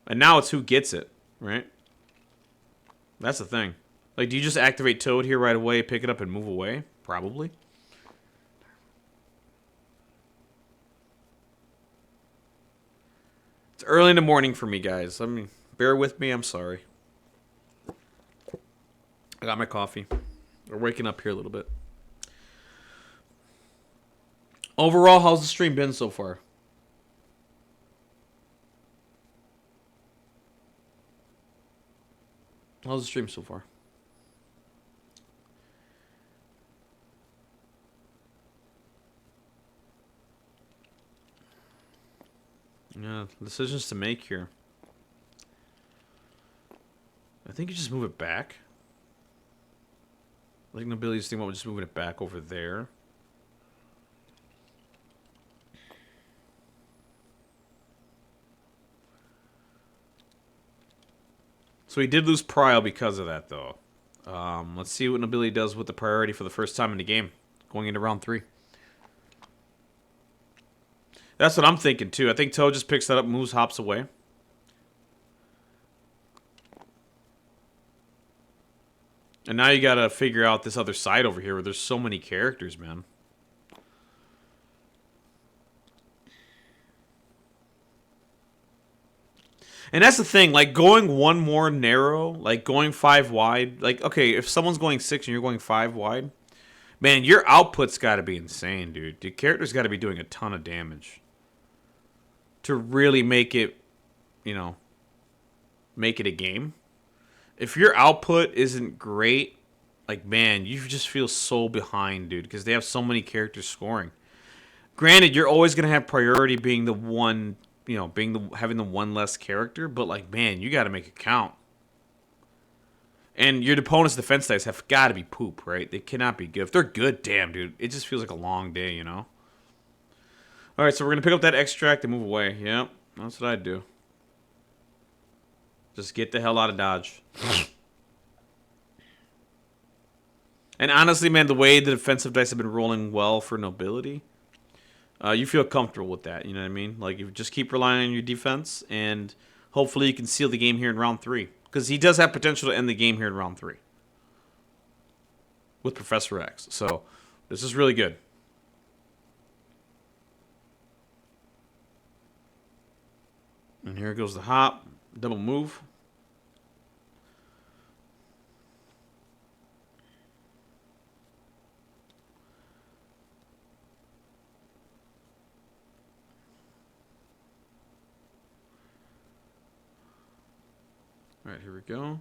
And now it's who gets it, right? That's the thing. Like, do you just activate Toad here right away, pick it up, and move away? Probably. It's early in the morning for me, guys. I mean, bear with me. I'm sorry. I got my coffee. We're waking up here a little bit. Overall, how's the stream been so far? How's the stream so far? Yeah, decisions to make here. I think you just move it back. I think Nobility's thinking about just moving it back over there. So he did lose Prile because of that, though. Let's see what Nobility does with the priority for the first time in the game, going into round 3. That's what I'm thinking, too. I think Toad just picks that up, moves, hops away. And now you gotta figure out this other side over here where there's so many characters, man. And that's the thing, like, going one more narrow, like, going 5 wide. Like, okay, if someone's going 6 and you're going 5 wide, man, your output's gotta be insane, dude. Your character's gotta be doing a ton of damage to really make it, you know, make it a game. If your output isn't great, like, man, you just feel so behind, dude, because they have so many characters scoring. Granted, you're always going to have priority being the one, you know, having the one less character, but, like, man, you got to make it count. And your opponent's defense dice have got to be poop, right? They cannot be good. If they're good, damn, dude, it just feels like a long day, you know? All right, so we're going to pick up that extract and move away. Yep, that's what I'd do. Just get the hell out of Dodge. And honestly, man, the way the defensive dice have been rolling well for Nobility, you feel comfortable with that, you know what I mean? Like, you just keep relying on your defense, and hopefully you can seal the game here in round 3. Because he does have potential to end the game here in round 3. With Professor X. So, this is really good. And here goes the hop. Double move. All right, here we go.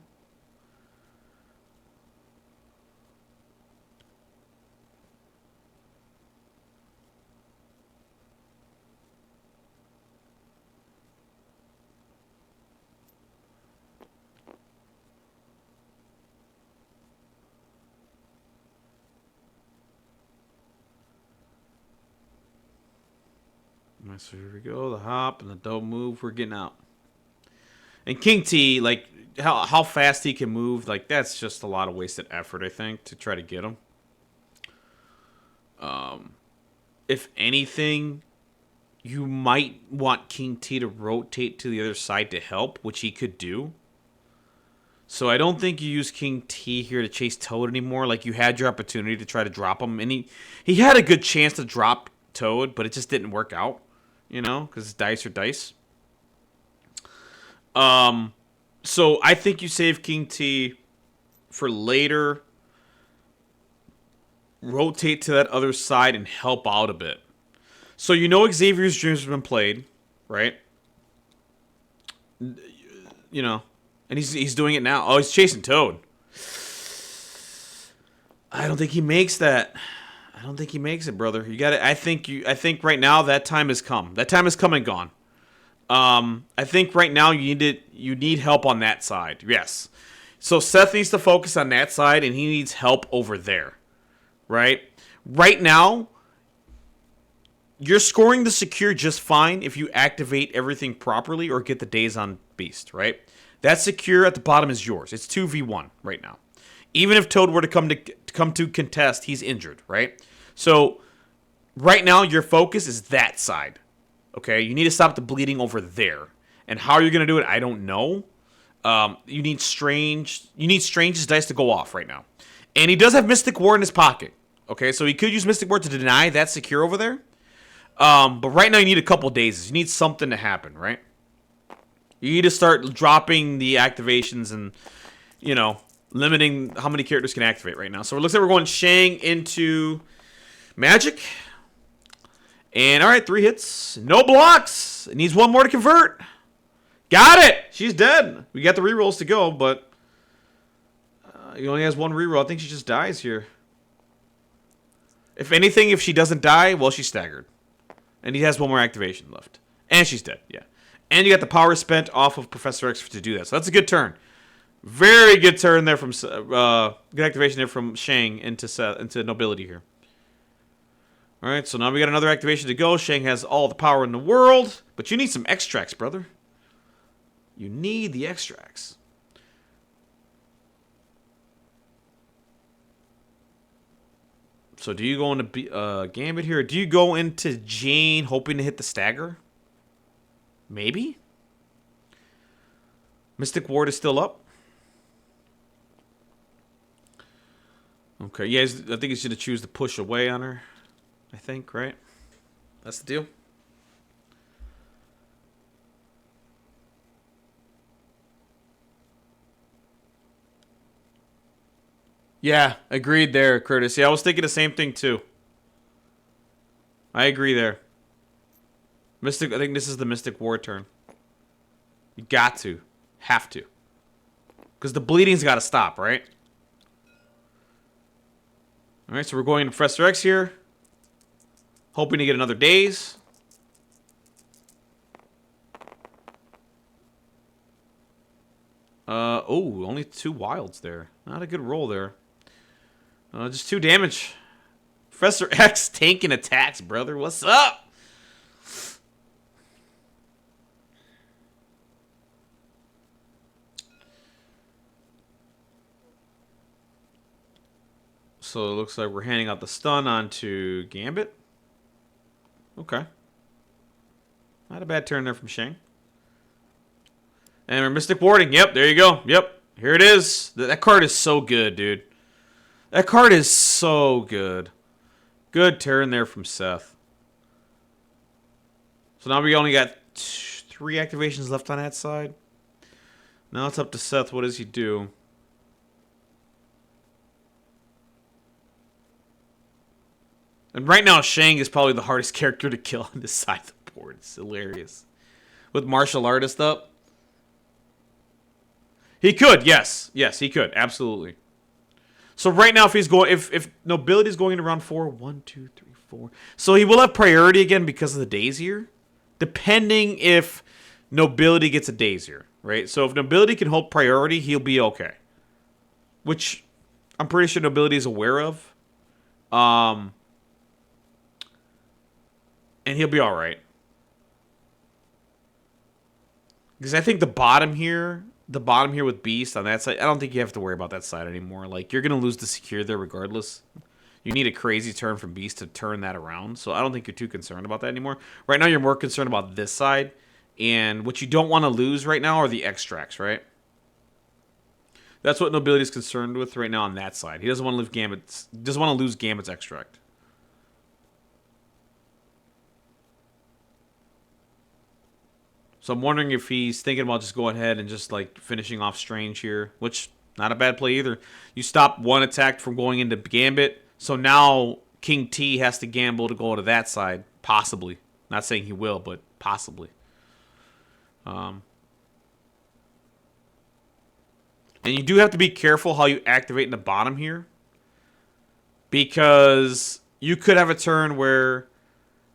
Alright, so here we go. The hop and the double move. We're getting out. And King T, like, how fast he can move, like, that's just a lot of wasted effort, I think, to try to get him. If anything, you might want King T to rotate to the other side to help, which he could do. So I don't think you use King T here to chase Toad anymore. Like, you had your opportunity to try to drop him, and he had a good chance to drop Toad, but it just didn't work out, you know, because dice are dice. So I think you save King T for later. Rotate to that other side and help out a bit. So you know Xavier's Dreams have been played, right? You know, and he's doing it now. Oh, he's chasing Toad. I don't think he makes that. I don't think he makes it, brother. You got it. I think right now that time has come. That time has come and gone. I think right now you need help on that side. Yes. So Seth needs to focus on that side, and he needs help over there. Right? Right now, you're scoring the secure just fine if you activate everything properly or get the days on Beast, right? That secure at the bottom is yours. It's 2v1 right now. Even if Toad were to come to contest, he's injured, right? So right now your focus is that side. Okay? You need to stop the bleeding over there. And how you're going to do it, I don't know. You need Strange's dice to go off right now. And he does have Mystic Ward in his pocket. Okay, so he could use Mystic Ward to deny that secure over there. But right now you need a couple days. You need something to happen, right? You need to start dropping the activations and, you know, limiting how many characters can activate right now. So it looks like we're going Shang into Magic. And, all right, 3 hits. No blocks. It needs 1 more to convert. Got it. She's dead. We got the rerolls to go, but he only has 1 reroll. I think she just dies here. If anything, if she doesn't die, well, she's staggered. And he has 1 more activation left. And she's dead, yeah. And you got the power spent off of Professor X to do that. So that's a good turn. Very good turn there from... good activation there from Shang into Seth, into Nobility here. Alright, so now we got another activation to go. Shang has all the power in the world. But you need some extracts, brother. You need the extracts. So do you go into Gambit here? Or do you go into Jane hoping to hit the stagger? Maybe? Mystic Ward is still up. Okay, yeah, I think he's going to choose to push away on her. I think, right? That's the deal. Yeah, agreed there, Curtis. Yeah, I was thinking the same thing, too. I agree there. I think this is the Mystic War turn. You got to. Have to. Because the bleeding's got to stop, right? Alright, so we're going to Professor X here. Hoping to get another daze. Oh, only 2 wilds there. Not a good roll there. Just 2 damage. Professor X tanking attacks, brother. What's up? So it looks like we're handing out the stun onto Gambit. Okay. Not a bad turn there from Shang. And we're Mystic Warding. Yep, there you go. Yep, here it is. That card is so good, dude. That card is so good. Good turn there from Seth. So now we only got 3 activations left on that side. Now it's up to Seth. What does he do? And right now, Shang is probably the hardest character to kill on this side of the board. It's hilarious. With Martial Artist up. He could, yes. Yes, he could. Absolutely. So right now, if he's going, if Nobility is going into round 4, 1, 2, 3, 4. So he will have priority again because of the days here. Depending if Nobility gets a days here, right? So if Nobility can hold priority, he'll be okay. Which I'm pretty sure Nobility is aware of. And he'll be alright. Because I think the bottom here with Beast on that side, I don't think you have to worry about that side anymore. Like, you're going to lose the secure there regardless. You need a crazy turn from Beast to turn that around. So I don't think you're too concerned about that anymore. Right now, you're more concerned about this side. And what you don't want to lose right now are the extracts, right? That's what Nobility is concerned with right now on that side. He doesn't want to lose Gambit's. Doesn't want to lose Gambit's extract. So I'm wondering if he's thinking about just going ahead and just like finishing off Strange here, which not a bad play either. You stop one attack from going into Gambit, so now King T has to gamble to go to that side, possibly. Not saying he will, but possibly. And you do have to be careful how you activate in the bottom here, because you could have a turn where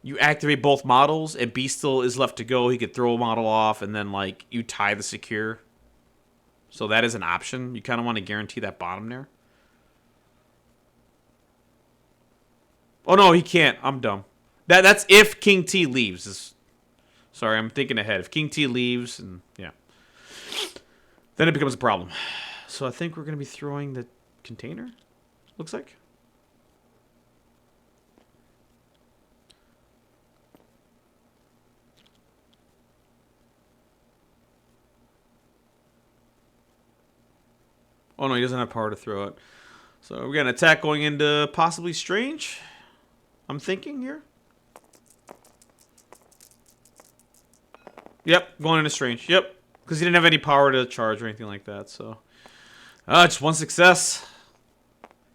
you activate both models and Beast still is left to go. He could throw a model off and then like you tie the secure. So that is an option. You kind of want to guarantee that bottom there. Oh no, he can't. I'm dumb. That's if King T leaves. Sorry, I'm thinking ahead. If King T leaves, and yeah, then it becomes a problem. So I think we're going to be throwing the container, looks like. Oh no, he doesn't have power to throw it. So we got an attack going into possibly Strange, I'm thinking here. Yep, going into Strange. Yep, because he didn't have any power to charge or anything like that. So, just one success.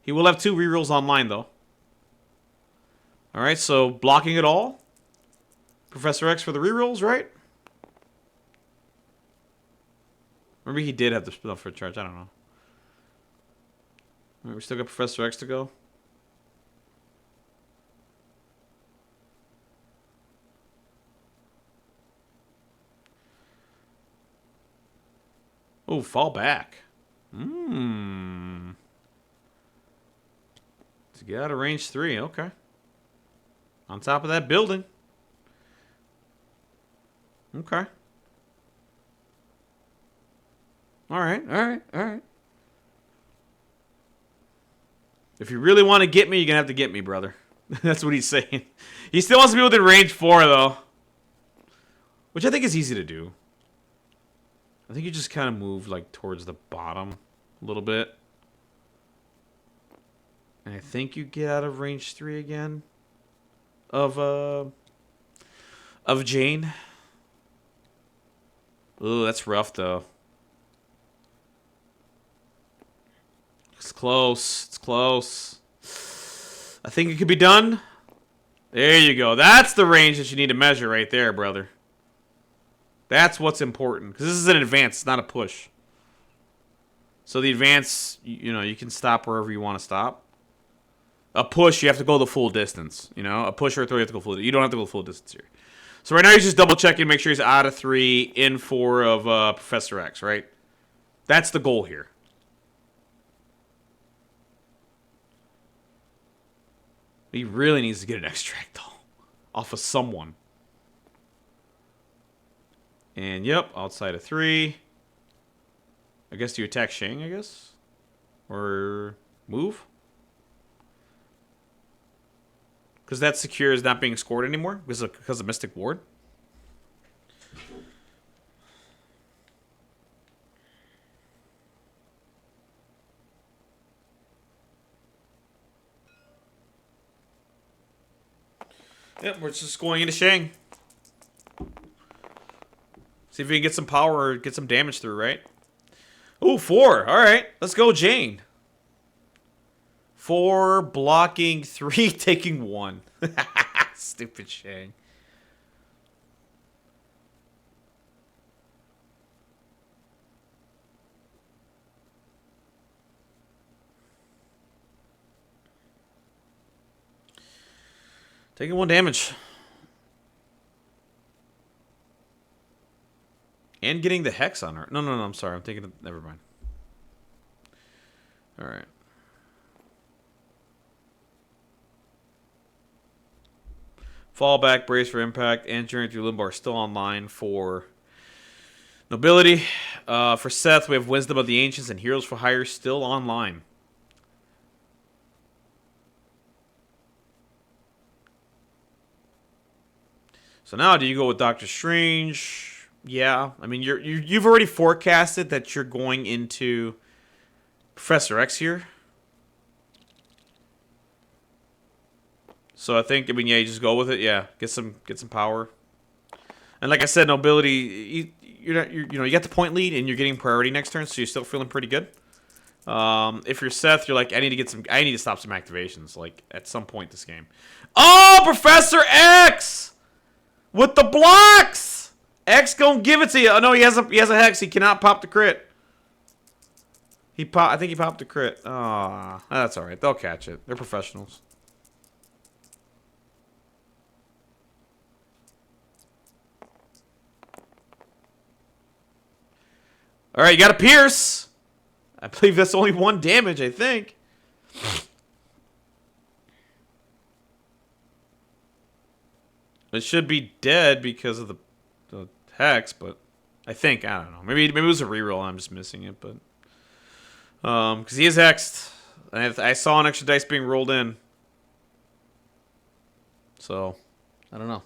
He will have 2 rerolls online though. All right, so blocking it all. Professor X for the rerolls, right? Maybe he did have the spin off for a charge. I don't know. All right, we still got Professor X to go. Oh, fall back. To get out of range 3, okay. On top of that building. Okay. Alright. If you really want to get me, you're going to have to get me, brother. That's what he's saying. He still wants to be within range 4, though. Which I think is easy to do. I think you just kind of move, like, towards the bottom a little bit. And I think you get out of range 3 again. Of Jane. Ooh, that's rough, though. It's close. It's close. I think it could be done. There you go. That's the range that you need to measure right there, brother. That's what's important. Because this is an advance, it's not a push. So the advance, you know, you can stop wherever you want to stop. A push, you have to go the full distance. You know, a push or a throw, you have to go full distance. You don't have to go the full distance here. So right now he's just double checking, make sure he's out of 3, in 4 of Professor X, right? That's the goal here. He really needs to get an extract, though. Off of someone. And, yep, outside of 3. I guess you attack Shang, I guess? Or move? Because that secure is not being scored anymore? Because of Mystic Ward? Yep, we're just going into Shang. See if we can get some power or get some damage through, right? Ooh, 4. All right, let's go, Jane. 4 blocking, 3 taking 1. Stupid Shang. Taking 1 damage. And getting the Hex on her. No, I'm sorry. I'm thinking of... Never mind. Alright. Fallback, brace for impact, and journey through limbo are still online for Nobility. For Seth, we have Wisdom of the Ancients and Heroes for Hire still online. So now, do you go with Doctor Strange? Yeah, I mean you've already forecasted that you're going into Professor X here. So I think, I mean, yeah, you just go with it. Yeah, get some power. And like I said, Nobility, you got the point lead and you're getting priority next turn, so you're still feeling pretty good. If you're Seth, you're like, I need to stop some activations, like at some point this game. Oh, Professor X with the blocks. X gonna give it to you. Oh no, he has a hex. He cannot pop the crit. I think he popped the crit. Ah, that's all right. They'll catch it. They're professionals. All right, you got a pierce. I believe that's only 1 damage, I think. It should be dead because of the hex, but I think, I don't know. Maybe it was a reroll. I'm just missing it, but because he is hexed, and I saw an extra dice being rolled in, so I don't know.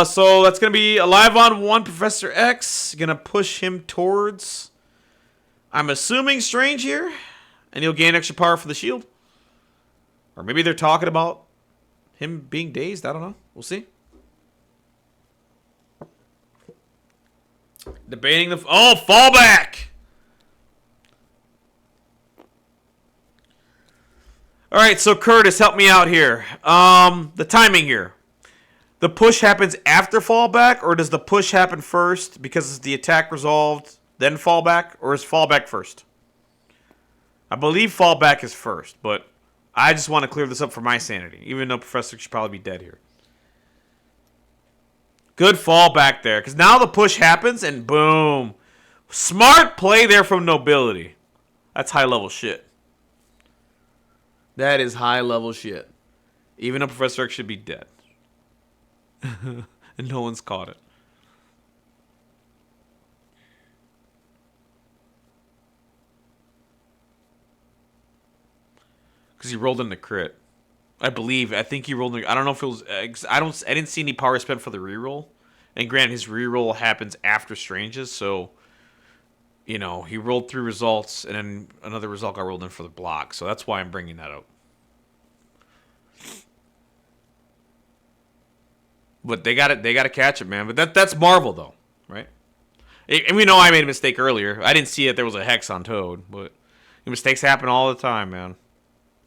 So that's gonna be alive on 1. Professor X gonna push him towards, I'm assuming, Strange here, and he'll gain extra power for the shield, or maybe they're talking about him being dazed. I don't know. We'll see. Debating the fallback. All right, so Curtis, help me out here. The timing here. The push happens after fallback, or does the push happen first because the attack resolved, then fallback, or is fallback first? I believe fallback is first, but I just want to clear this up for my sanity, even though Professor should probably be dead here. Good fallback there, because now the push happens, and boom. Smart play there from Nobility. That's high-level shit. That is high-level shit. Even though Professor X should be dead. And no one's caught it. Because he rolled in the crit. I think he rolled in the, I don't know if it was, I didn't see any power spent for the reroll. And granted, his reroll happens after Strange's, so he rolled 3 results, and then another result got rolled in for the block. So that's why I'm bringing that up. But they got to catch it, man. But that's Marvel, though, right? And we know I made a mistake earlier. I didn't see that there was a hex on Toad, but mistakes happen all the time, man.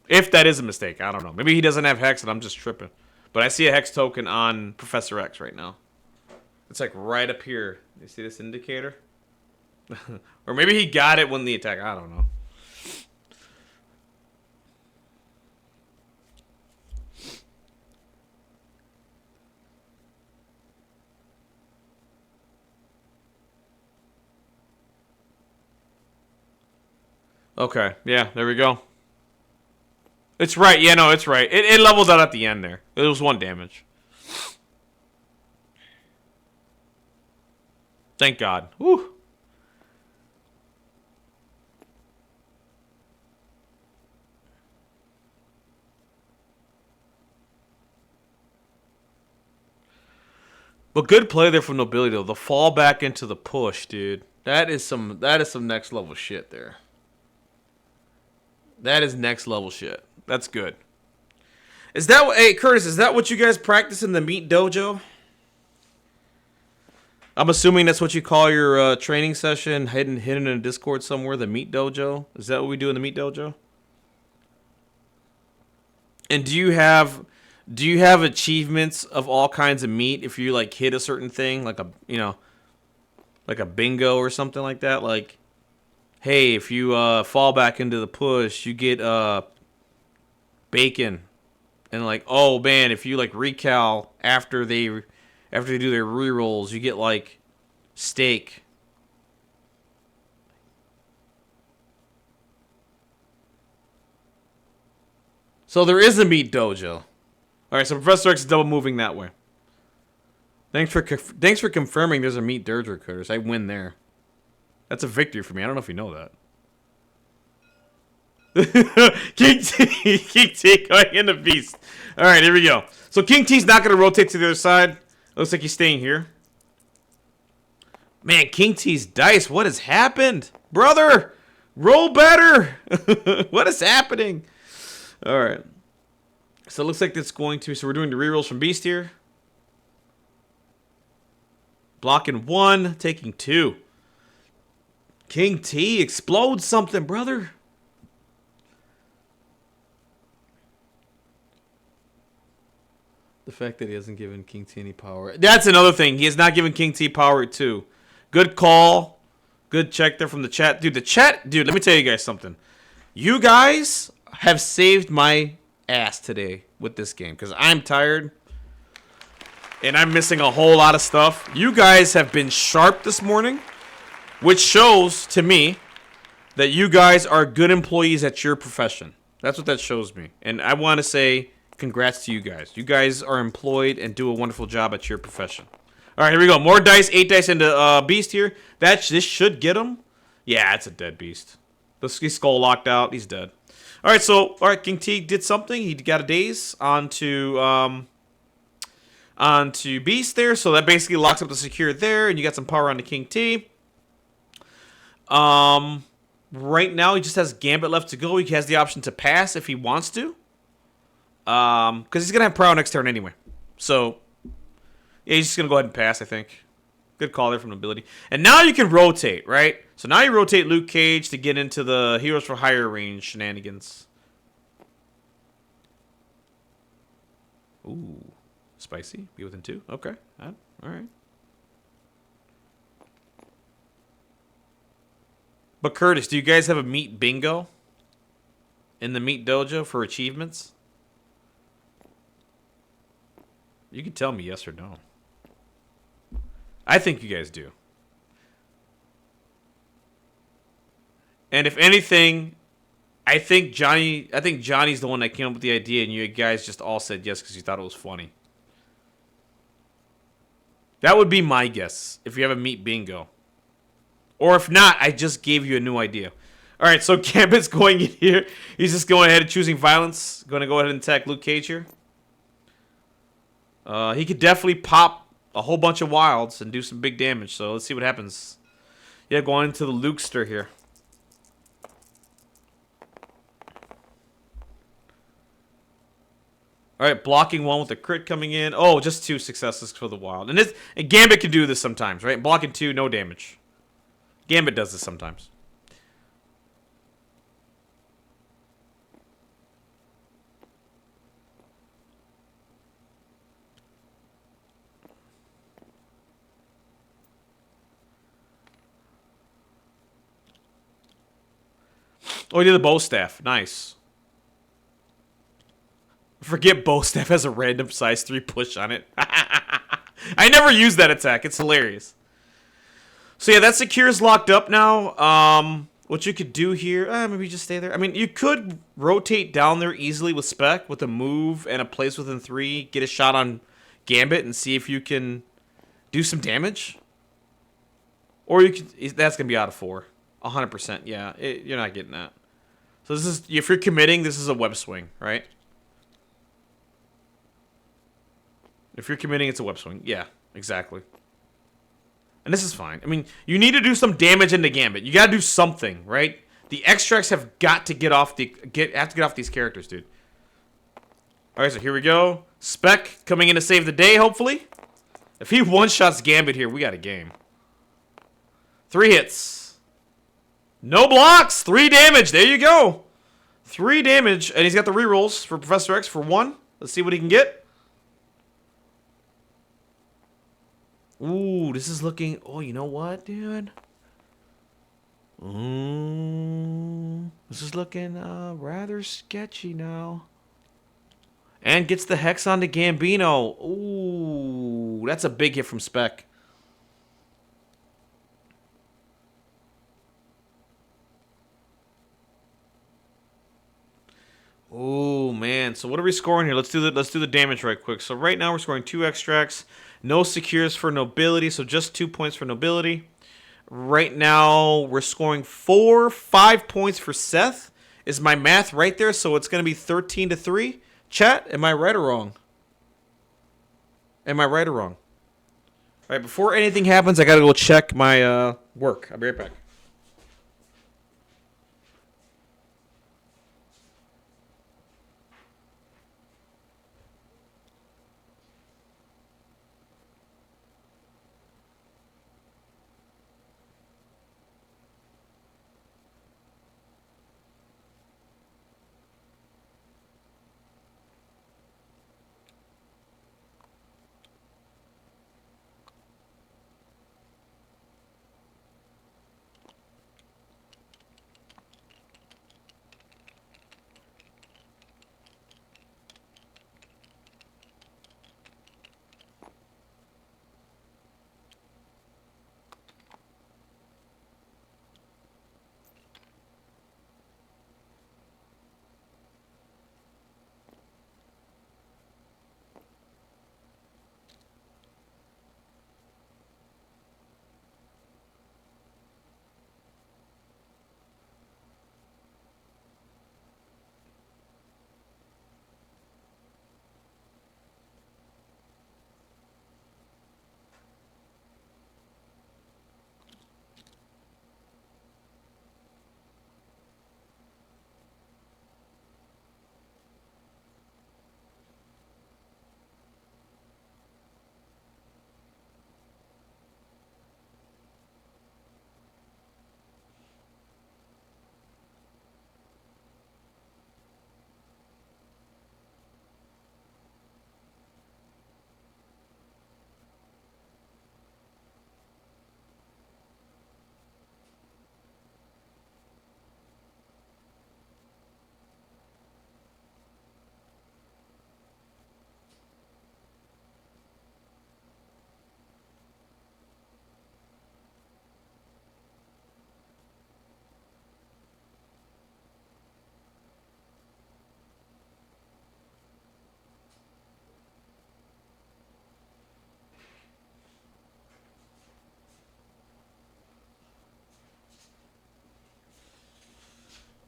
If that is a mistake, I don't know. Maybe he doesn't have hex, and I'm just tripping. But I see a hex token on Professor X right now. It's like right up here. You see this indicator? Or maybe he got it when the attack. I don't know. Okay, yeah, there we go. It's right. Yeah, no, it's right. It leveled out at the end there. It was 1 damage. Thank God. Woo. But good play there from Nobility, though. The fall back into the push, dude. That is some next level shit there. That is next level shit. That's good. Hey, Curtis, is that what you guys practice in the Meat Dojo? I'm assuming that's what you call your training session, hidden in a Discord somewhere, the Meat Dojo? Is that what we do in the Meat Dojo? And do you have achievements of all kinds of meat if you like hit a certain thing, like a bingo or something like that? Like, hey, if you fall back into the push, you get bacon. And like, oh man, if you like recal after they do their rerolls, you get like steak. So there is a Meat Dojo. All right, so Professor X is double moving that way. Thanks for confirming there's a meet dirge recruiters. I win there. That's a victory for me. I don't know if you know that. King T, King T going into Beast. All right, here we go. So King T's not going to rotate to the other side. Looks like he's staying here. Man, King T's dice. What has happened, brother? Roll better. What is happening? All right. So it looks like it's going to. So we're doing the rerolls from Beast here. Blocking 1, taking 2. King T explodes something, brother. The fact that he hasn't given King T any power. That's another thing. He has not given King T power too. Good call. Good check there from the chat. Dude, the chat, dude, let me tell you guys something. You guys have saved my ass today with this game because I'm tired and I'm missing a whole lot of stuff. You guys have been sharp this morning, which shows to me that you guys are good employees at your profession. That's what that shows me. And I want to say congrats to you guys. You guys are employed and do a wonderful job at your profession. All right, here we go. More dice. 8 dice into Beast here. This should get him. Yeah, it's a dead Beast. He's skull locked out. He's dead. All right, King T did something. He got a daze onto Beast there. So that basically locks up the secure there, and you got some power onto King T. Right now, he just has Gambit left to go. He has the option to pass if he wants to. Because he's going to have Prowl next turn anyway. So, yeah, he's just going to go ahead and pass, I think. Good call there from Nobility. And now you can rotate, right? So now you rotate Luke Cage to get into the Heroes for Hire range shenanigans. Ooh. Spicy. Be within 2. Okay. All right. But Curtis, do you guys have a meat bingo in the meat dojo for achievements? You can tell me yes or no. I think you guys do. And if anything, I think Johnny's the one that came up with the idea, and you guys just all said yes because you thought it was funny. That would be my guess if you have a meat bingo. Or if not, I just gave you a new idea. All right, so Gambit's going in here. He's just going ahead and choosing violence. Going to go ahead and attack Luke Cage here. He could definitely pop a whole bunch of wilds and do some big damage. So let's see what happens. Yeah, going into the Lukester here. All right, blocking 1 with the crit coming in. Oh, just 2 successes for the wild. And Gambit can do this sometimes, right? Blocking 2, no damage. Gambit does this sometimes. Oh, he did the bow staff. Nice. Forget bow staff has a random size 3 push on it. I never use that attack. It's hilarious. So yeah, that secure is locked up now. What you could do here, maybe just stay there. I mean, you could rotate down there easily with Spec, with a move and a place within 3. Get a shot on Gambit and see if you can do some damage. Or you could, that's going to be out of 4. 100%, yeah. You're not getting that. So this is, if you're committing, this is a web swing, right? If you're committing, it's a web swing. Yeah, exactly. And this is fine. I mean, you need to do some damage into Gambit. You got to do something, right? The extracts have got to get off these characters, dude. All right, so here we go. Spec coming in to save the day, hopefully. If he one-shots Gambit here, we got a game. 3 hits. No blocks. 3 damage. There you go. 3 damage. And he's got the rerolls for Professor X for 1. Let's see what he can get. Ooh, this is looking... Oh, you know what, dude? This is looking rather sketchy now. And gets the Hex onto Gambino. Ooh, that's a big hit from Spec. Oh man, so what are we scoring here? Let's do the damage right quick. So right now we're scoring 2 extracts, No secures for Nobility, so just 2 points for Nobility. Right now, we're scoring 5 points for Seth. Is my math right there? So it's going to be 13-3. Chat, am I right or wrong? Am I right or wrong? All right, before anything happens, I got to go check my work. I'll be right back.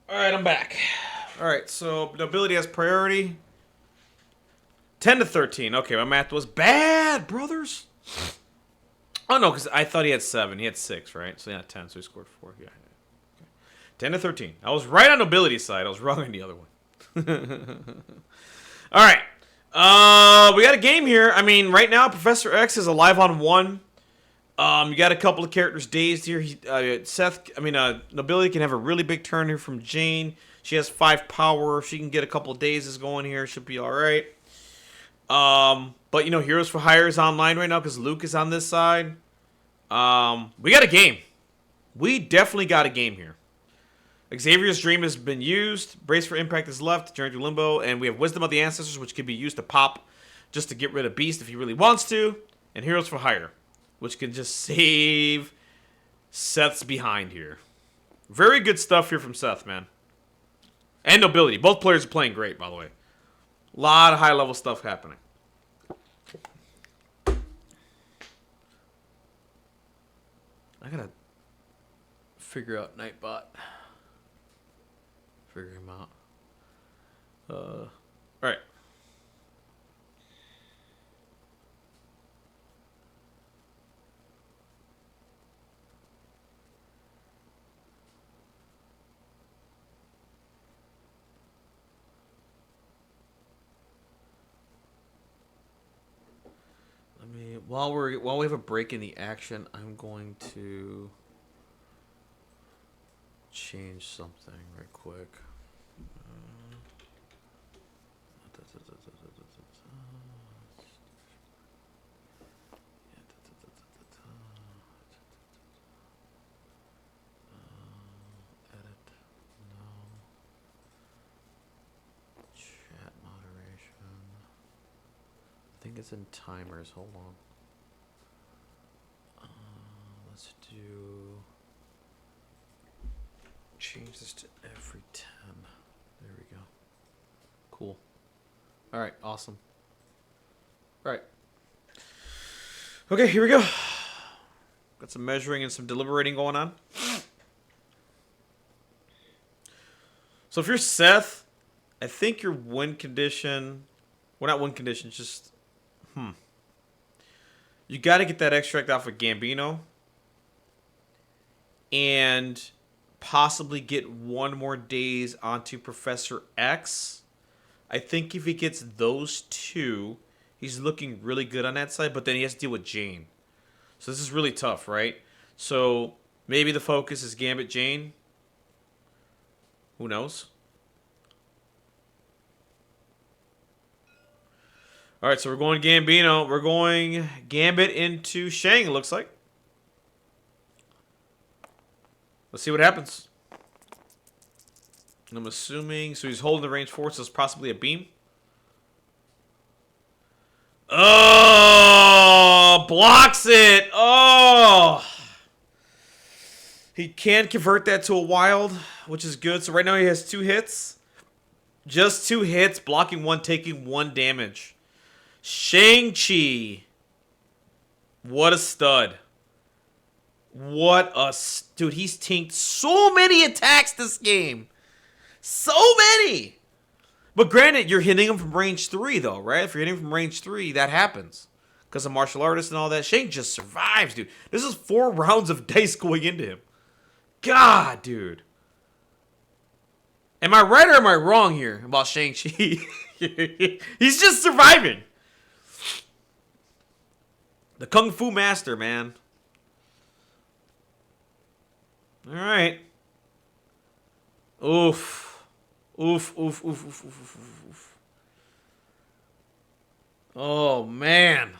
All right, I'm back. All right, so Nobility has priority. 10-13. Okay, my math was bad, brothers. Oh no, because I thought he had 7. He had 6, right? So yeah, 10. So he scored 4. Yeah. 10-13. I was right on Nobility's side. I was wrong on the other one. All right. We got a game here. I mean, right now, Professor X is alive on 1. You got a couple of characters dazed here. Nobility can have a really big turn here from Jane. She has 5 power. She can get a couple of dazes going here. She'll be all right. But Heroes for Hire is online right now because Luke is on this side. We got a game. We definitely got a game here. Xavier's Dream has been used. Brace for Impact is left. Journey to Limbo. And we have Wisdom of the Ancestors, which could be used to pop just to get rid of Beast if he really wants to. And Heroes for Hire, which can just save Seth's behind here. Very good stuff here from Seth, man. And Nobility. Both players are playing great, by the way. A lot of high-level stuff happening. I gotta figure out Nightbot. Figure him out. Alright. While we have a break in the action, I'm going to change something right quick. Edit. No. Chat moderation. I think it's in timers. Hold on. Let's change this to every 10. There we go. Cool. All right, awesome. All right. Okay, here we go. Got some measuring and some deliberating going on. So if you're Seth, I think your win condition... Well, not win condition, just... You got to get that extract off of Gambino. And possibly get one more days onto Professor X. I think if he gets those two, he's looking really good on that side. But then he has to deal with Jane. So this is really tough, right? So maybe the focus is Gambit Jane. Who knows? All right, so we're going Gambino. We're going Gambit into Shang, it looks like. Let's see what happens. I'm assuming... So he's holding the range force, so it's possibly a beam. Oh! Blocks it! Oh! He can convert that to a wild, which is good. So right now he has 2 hits. Just 2 hits, blocking 1, taking 1 damage. Shang-Chi. What a stud. What a... Dude, he's tanked so many attacks this game. So many. But granted, you're hitting him from range 3, though, right? If you're hitting from range 3, that happens. Because of martial artists and all that. Shang just survives, dude. This is 4 rounds of dice going into him. God, dude. Am I right or am I wrong here about Shang-Chi? He's just surviving. The Kung Fu Master, man. All right. Oof. Oof, oof, oof, oof, oof, oof, oof. Oh, man.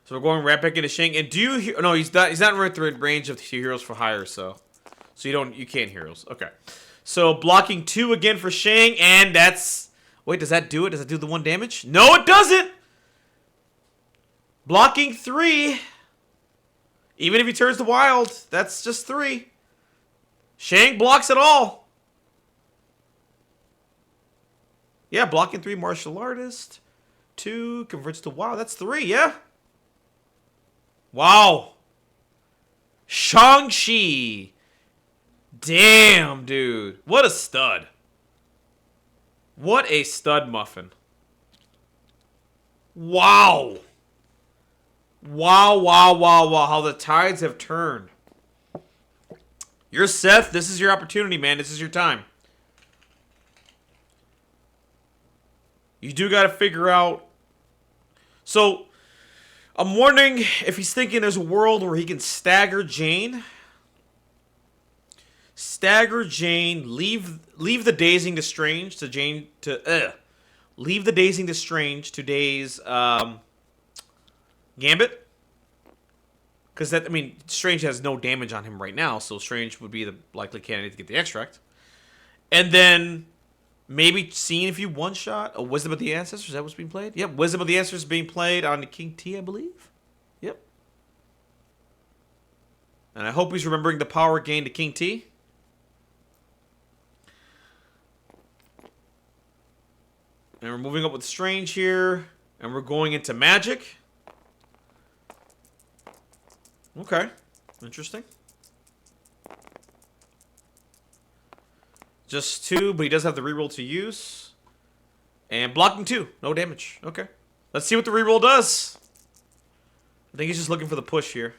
So we're going right back into Shang. And do you hear... No, he's not in the range of heroes for hire, so you can't heroes. Okay. So blocking 2 again for Shang, and that's... Wait, does that do it? Does that do the 1 damage? No, it doesn't! Blocking 3. Even if he turns to wild, that's just 3. Shang blocks it all. Yeah, blocking 3, martial artist. 2, converts to wild. That's 3, yeah. Wow. Shang-Chi. Damn, dude. What a stud. What a stud muffin. Wow. Wow, wow, wow, wow. How the tides have turned. You're Seth. This is your opportunity, man. This is your time. You do got to figure out. So... I'm wondering if he's thinking there's a world where he can stagger Jane. Stagger Jane, leave the dazing to Strange to Jane to leave the dazing to Strange to daze Gambit. Because that, I mean, Strange has no damage on him right now, so Strange would be the likely candidate to get the extract. And then maybe seeing if you one-shot a Wisdom of the Ancestors. Is that what's being played? Yep, Wisdom of the Ancestors being played on the King T, I believe. Yep. And I hope he's remembering the power gain to King T. And we're moving up with Strange here. And we're going into Magic. Okay. Interesting. Just 2, but he does have the reroll to use. And blocking 2. No damage. Okay. Let's see what the reroll does. I think he's just looking for the push here.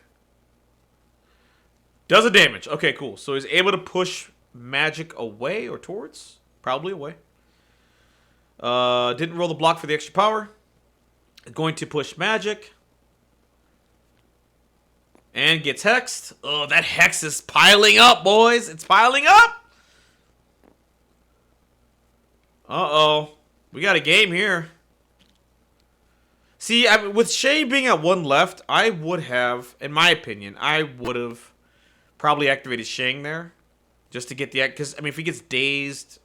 Does a damage. Okay, cool. So he's able to push Magic away or towards. Probably away. Didn't roll the block for the extra power. Going to push Magic. And gets hexed. Oh, that hex is piling up, boys. It's piling up. Uh-oh. We got a game here. See, with Shay being at 1 left, I would have, in my opinion, I would have probably activated Shang there. Just to get the... Because, I mean, if he gets dazed,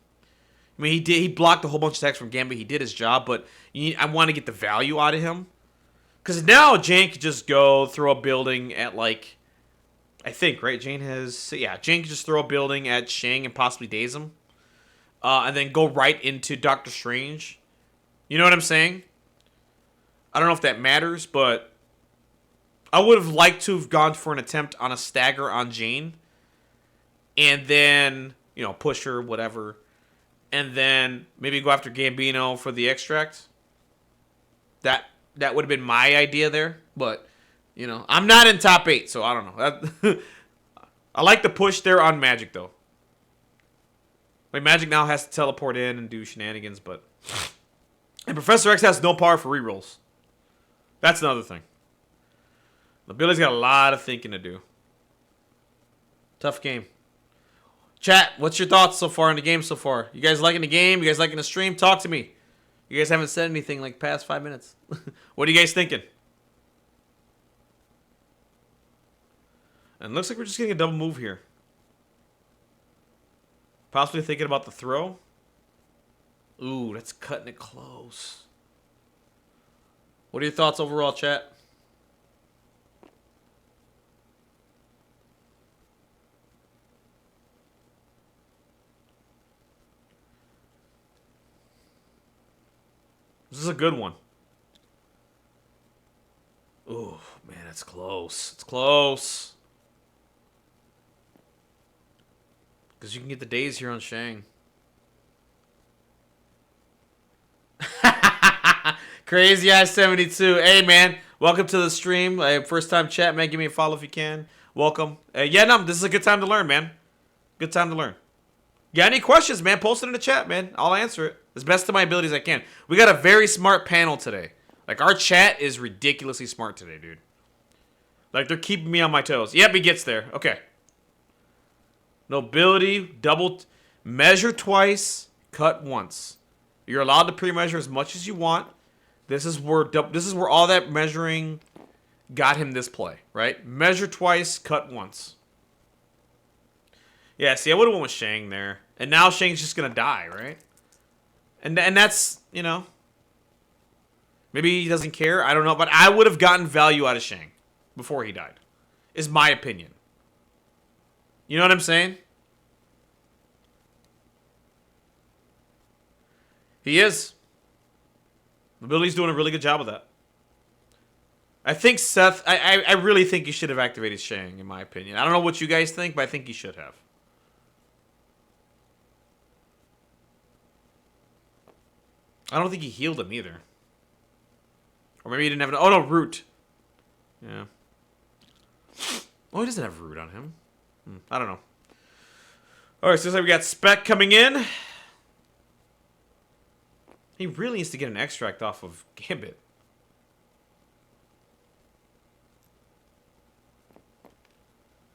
I mean, he blocked a whole bunch of attacks from Gambit. He did his job, but I want to get the value out of him. Because now Jane could just go throw a building at, like, I think, right? Jane can just throw a building at Shang and possibly daze him. And then go right into Doctor Strange. You know what I'm saying? I don't know if that matters, but I would have liked to have gone for an attempt on a stagger on Jane. And then, push her, whatever. And then maybe go after Gambino for the extract. That would have been my idea there. But, I'm not in top 8, so I don't know. I like the push there on Magic, though. Like, Magic now has to teleport in and do shenanigans, but... And Professor X has no power for rerolls. That's another thing. Nobility's got a lot of thinking to do. Tough game. Chat, what's your thoughts so far on the game so far? You guys liking the game? You guys liking the stream? Talk to me. You guys haven't said anything like past 5 minutes. What are you guys thinking? And it looks like we're just getting a double move here. Possibly thinking about the throw. Ooh, that's cutting it close. What are your thoughts overall, chat? This is a good one. Ooh, man, it's close. It's close. Because you can get the days here on Shang. Crazy Eye 72. Hey, man. Welcome to the stream. First time chat, man. Give me a follow if you can. Welcome. This is a good time to learn, man. Good time to learn. Got any questions, man? Post it in the chat, man. I'll answer it as best of my abilities I can. We got a very smart panel today. Like, our chat is ridiculously smart today, dude. Like, they're keeping me on my toes. Yep, he gets there. Okay. Nobility, measure twice, cut once. You're allowed to pre-measure as much as you want. This is where all that measuring got him this play, right? Measure twice, cut once. Yeah, see, I would have went with Shang there. And now Shang's just going to die, right? And that's, maybe he doesn't care. I don't know. But I would have gotten value out of Shang before he died. Is my opinion. You know what I'm saying? He is. Nobility's doing a really good job of that. I think Seth... I really think he should have activated Shang, in my opinion. I don't know what you guys think, but I think he should have. I don't think he healed him either. Or maybe he didn't have... Oh, no, Root. Yeah. Oh, he doesn't have Root on him. I don't know. Alright, so we got Spec coming in. He really needs to get an extract off of Gambit.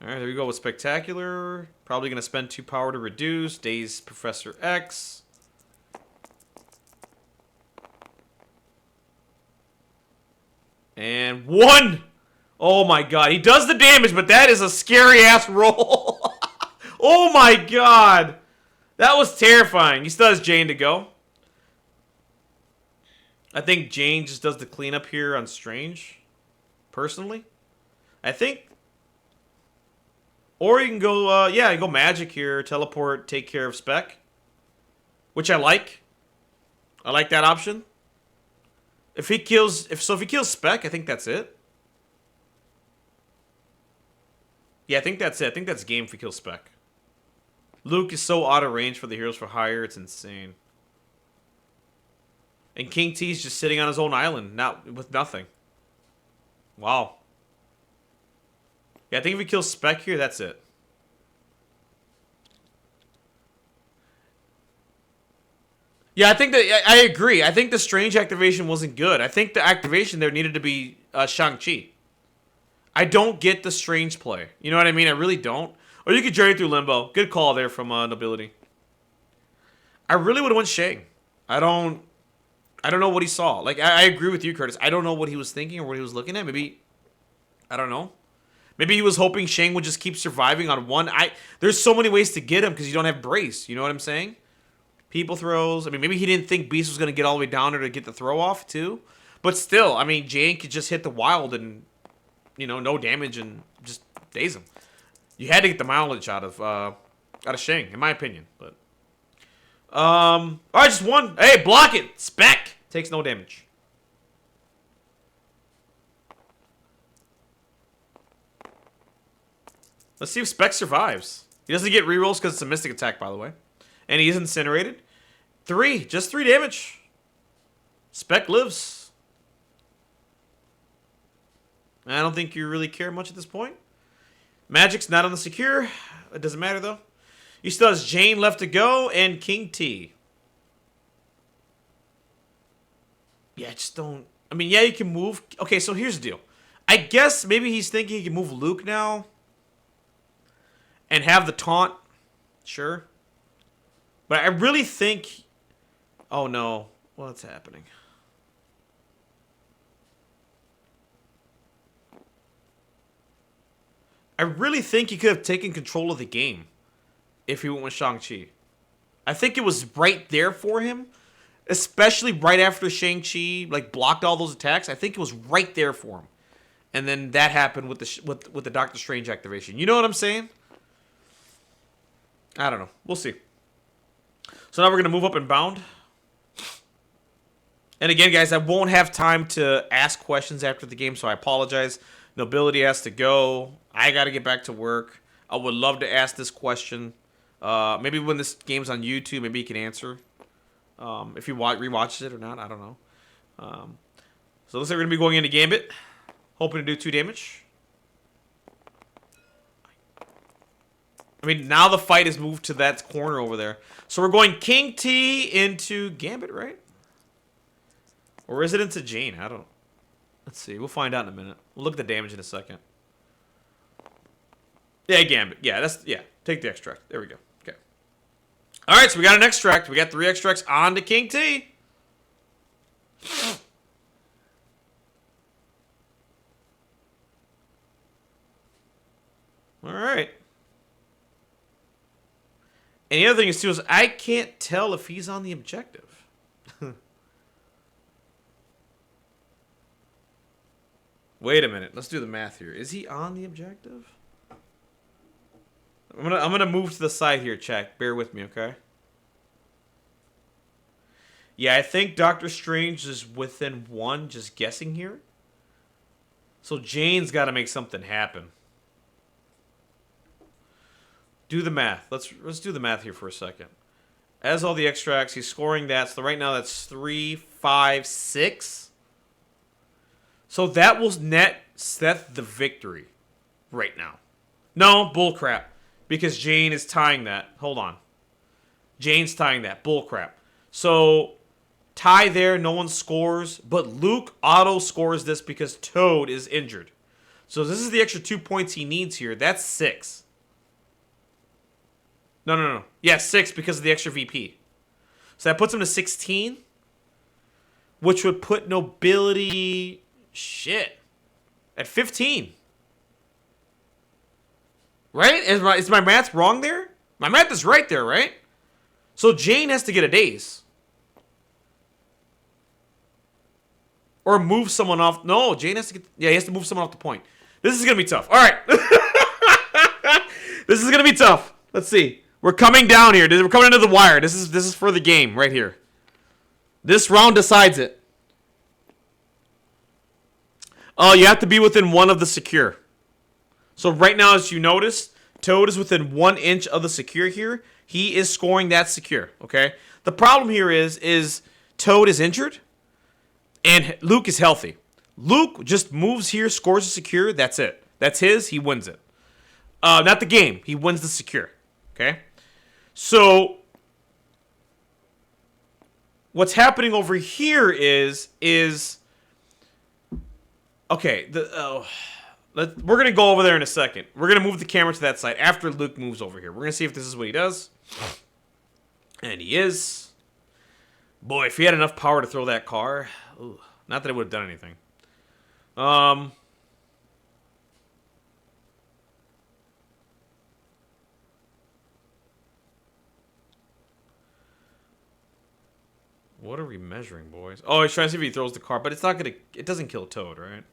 Alright, there we go with Spectacular. Probably going to spend 2 power to reduce. Daze Professor X. And 1! Oh my god. He does the damage, but that is a scary-ass roll. Oh my god. That was terrifying. He still has Jane to go. I think Jane just does the cleanup here on Strange. Personally. I think. Or you can go, you go Magic here. Teleport, take care of Spec. Which I like. I like that option. If he kills Spec, I think that's it. Yeah, I think that's it. I think that's game if he kills Spec. Luke is so out of range for the Heroes for Hire, it's insane. And King T's just sitting on his own island, with nothing. Wow. Yeah, I think if he kills Spec here, that's it. Yeah, I think that I agree. I think the Strange activation wasn't good. I think the activation there needed to be Shang-Chi. I don't get the Strange play. You know what I mean? I really don't. Or you could journey through Limbo. Good call there from Nobility. I really would have went Shang. I don't know what he saw. Like, I agree with you, Curtis. I don't know what he was thinking or what he was looking at. Maybe, I don't know. Maybe he was hoping Shang would just keep surviving on one. There's so many ways to get him because you don't have Brace. You know what I'm saying? People throws. I mean, maybe he didn't think Beast was going to get all the way down there to get the throw off, too. But still, I mean, Jane could just hit the wild and, no damage and just daze him. You had to get the mileage out of Shang, in my opinion. But all right, just one. Hey, block it. Spec takes no damage. Let's see if Spec survives. He doesn't get rerolls because it's a mystic attack, by the way. And he is incinerated. Just 3 damage. Spec lives. I don't think you really care much at this point. Magic's not on the secure. It doesn't matter, though. He still has Jane left to go and King T. Yeah, just don't... I mean, yeah, you can move... Okay, so here's the deal. I guess maybe he's thinking he can move Luke now. And have the taunt. Sure. But I really think... Oh, no. What's happening? I really think he could have taken control of the game if he went with Shang-Chi. I think it was right there for him, especially right after Shang-Chi blocked all those attacks. I think it was right there for him. And then that happened with the Doctor Strange activation. You know what I'm saying? I don't know. We'll see. So now we're going to move up and bound. And again, guys, I won't have time to ask questions after the game, so I apologize. Nobility has to go. I got to get back to work. I would love to ask this question. Maybe when this game's on YouTube, maybe he can answer. If he rewatches it or not, I don't know. So looks like we're going to be going into Gambit. Hoping to do 2 damage. I mean, now the fight has moved to that corner over there. So we're going King T into Gambit, right? Or is it into Jane? I don't... Let's see. We'll find out in a minute. We'll look at the damage in a second. Yeah, Gambit. Yeah, take the extract. There we go. Okay. All right, so we got an extract. We got 3 extracts on to King T. All right. And the other thing is, too, is I can't tell if he's on the objective. Wait a minute. Let's do the math here. Is he on the objective? I'm gonna move to the side here, chat. Bear with me, okay? Yeah, I think Doctor Strange is within 1, just guessing here. So Jane's got to make something happen. Do the math. Let's do the math here for a second. As all the extracts, he's scoring that. So right now that's 3, 5, 6. So that will net Seth the victory right now. No, bullcrap. Because Jane is tying that. Hold on. Jane's tying that. Bullcrap. So, tie there. No one scores. But Luke auto scores this because Toad is injured. So this is the extra 2 points he needs here. That's 6. No. Yeah, 6 because of the extra VP. So that puts him to 16. Which would put Nobility... Shit. At 15. Right? Is my math wrong there? My math is right there, right? So Jane has to get a daze. Or move someone off. No, Jane has to get... Yeah, he has to move someone off the point. This is going to be tough. All right. This is going to be tough. Let's see. We're coming down here. We're coming into the wire. This is for the game right here. This round decides it. Oh, you have to be within 1 of the secure. So right now, as you notice, Toad is within 1 inch of the secure here. He is scoring that secure, okay? The problem here is Toad is injured, and Luke is healthy. Luke just moves here, scores a secure, that's it. That's his, he wins it. Not the game, he wins the secure, okay? So, what's happening over here is okay, we're going to go over there in a second. We're going to move the camera to that side after Luke moves over here. We're going to see if this is what he does. And he is. Boy, if he had enough power to throw that car. Ooh, not that it would have done anything. What are we measuring, boys? Oh, he's trying to see if he throws the card, but it's not gonna. It doesn't kill Toad, right?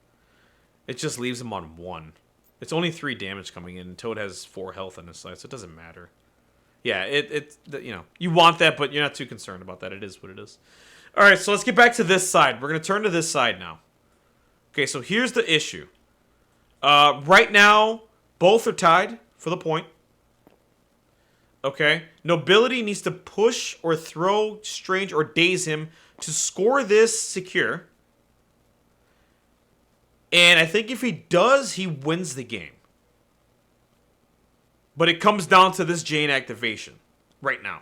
It just leaves him on 1. It's only 3 damage coming in. And Toad has 4 health on his side, so it doesn't matter. Yeah, you know, you want that, but you're not too concerned about that. It is what it is. All right, so let's get back to this side. We're gonna turn to this side now. Okay, so here's the issue. Right now, both are tied for the point. Okay, Nobility needs to push or throw Strange or daze him to score this secure. And I think if he does, he wins the game. But it comes down to this Jane activation right now.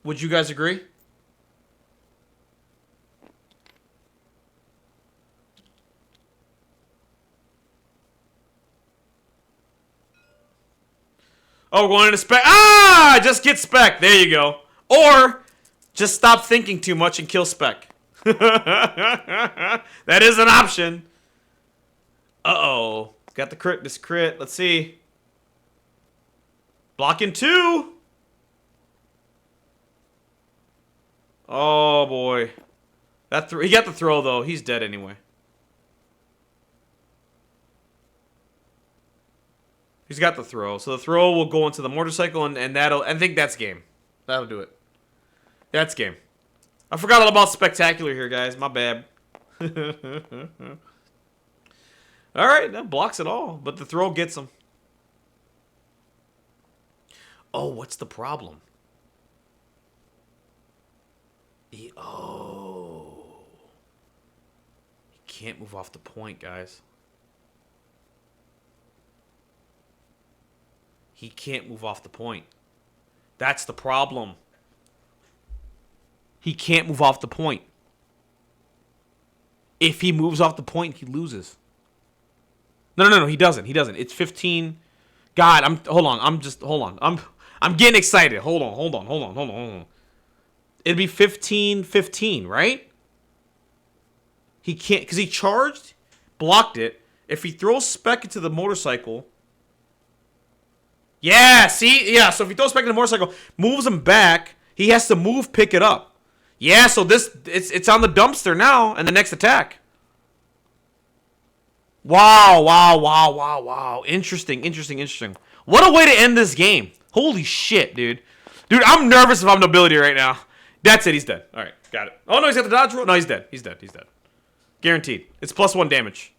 Would you guys agree? Oh, we're going into spec. Ah! Just get spec. There you go. Or just stop thinking too much and kill spec. That is an option. Uh-oh. Got the crit. This crit. Let's see. Blocking 2. Oh, boy. He got the throw, though. He's dead anyway. He's got the throw. So the throw will go into the motorcycle, and that'll... I think that's game. That'll do it. That's game. I forgot all about Spectacular here, guys. My bad. Alright, that blocks it all. But the throw gets him. Oh, what's the problem? He can't move off the point, guys. He can't move off the point. That's the problem. He can't move off the point. If he moves off the point, he loses. No, he doesn't. He doesn't. It's 15. God, hold on. I'm getting excited. Hold on. It'd be 15-15, right? He can't, because he charged, blocked it. If he throws spec into the motorcycle... Yeah, see? Yeah, so if he throws spec into the motorcycle, moves him back, he has to move, pick it up. Yeah, so it's on the dumpster now, and the next attack. Wow. Interesting. What a way to end this game. Holy shit, dude. Dude, I'm nervous if I'm Nobility right now. That's it, he's dead. Alright, got it. Oh, no, he's got the dodge roll. No, he's dead. He's dead. Guaranteed. It's +1 damage.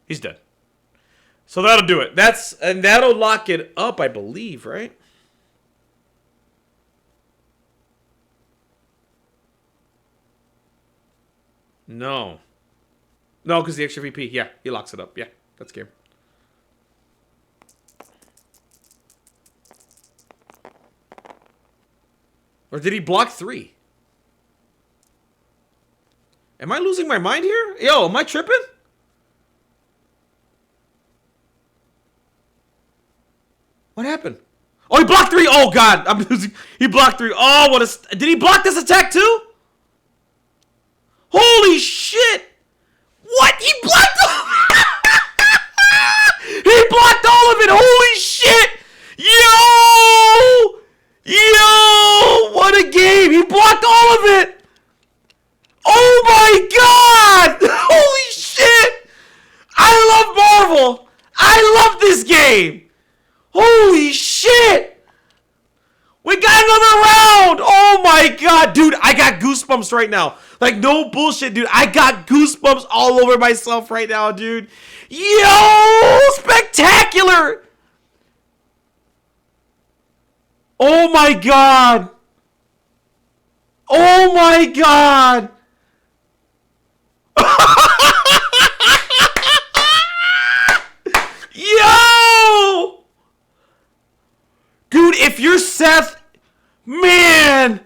He's dead. So that'll do it. And that'll lock it up, I believe, right? No, because the extra VP. Yeah, he locks it up. Yeah, that's game. Or did he block 3? Am I losing my mind here? Yo, am I tripping? What happened? Oh, he blocked 3. Oh, God. I'm losing. He blocked 3. Oh, what a... Did he block this attack, too? Holy shit! What? He blocked all He blocked all of it! Holy shit! Yo! What a game! He blocked all of it! Oh my god! Holy shit! I love Marvel! I love this game! Holy shit! We got another round! Oh my god! Dude, I got goosebumps right now. Like, no bullshit, dude. I got goosebumps all over myself right now, dude. Yo! Spectacular! Oh my god! Oh my god! Yo! Dude, if you're Seth, man,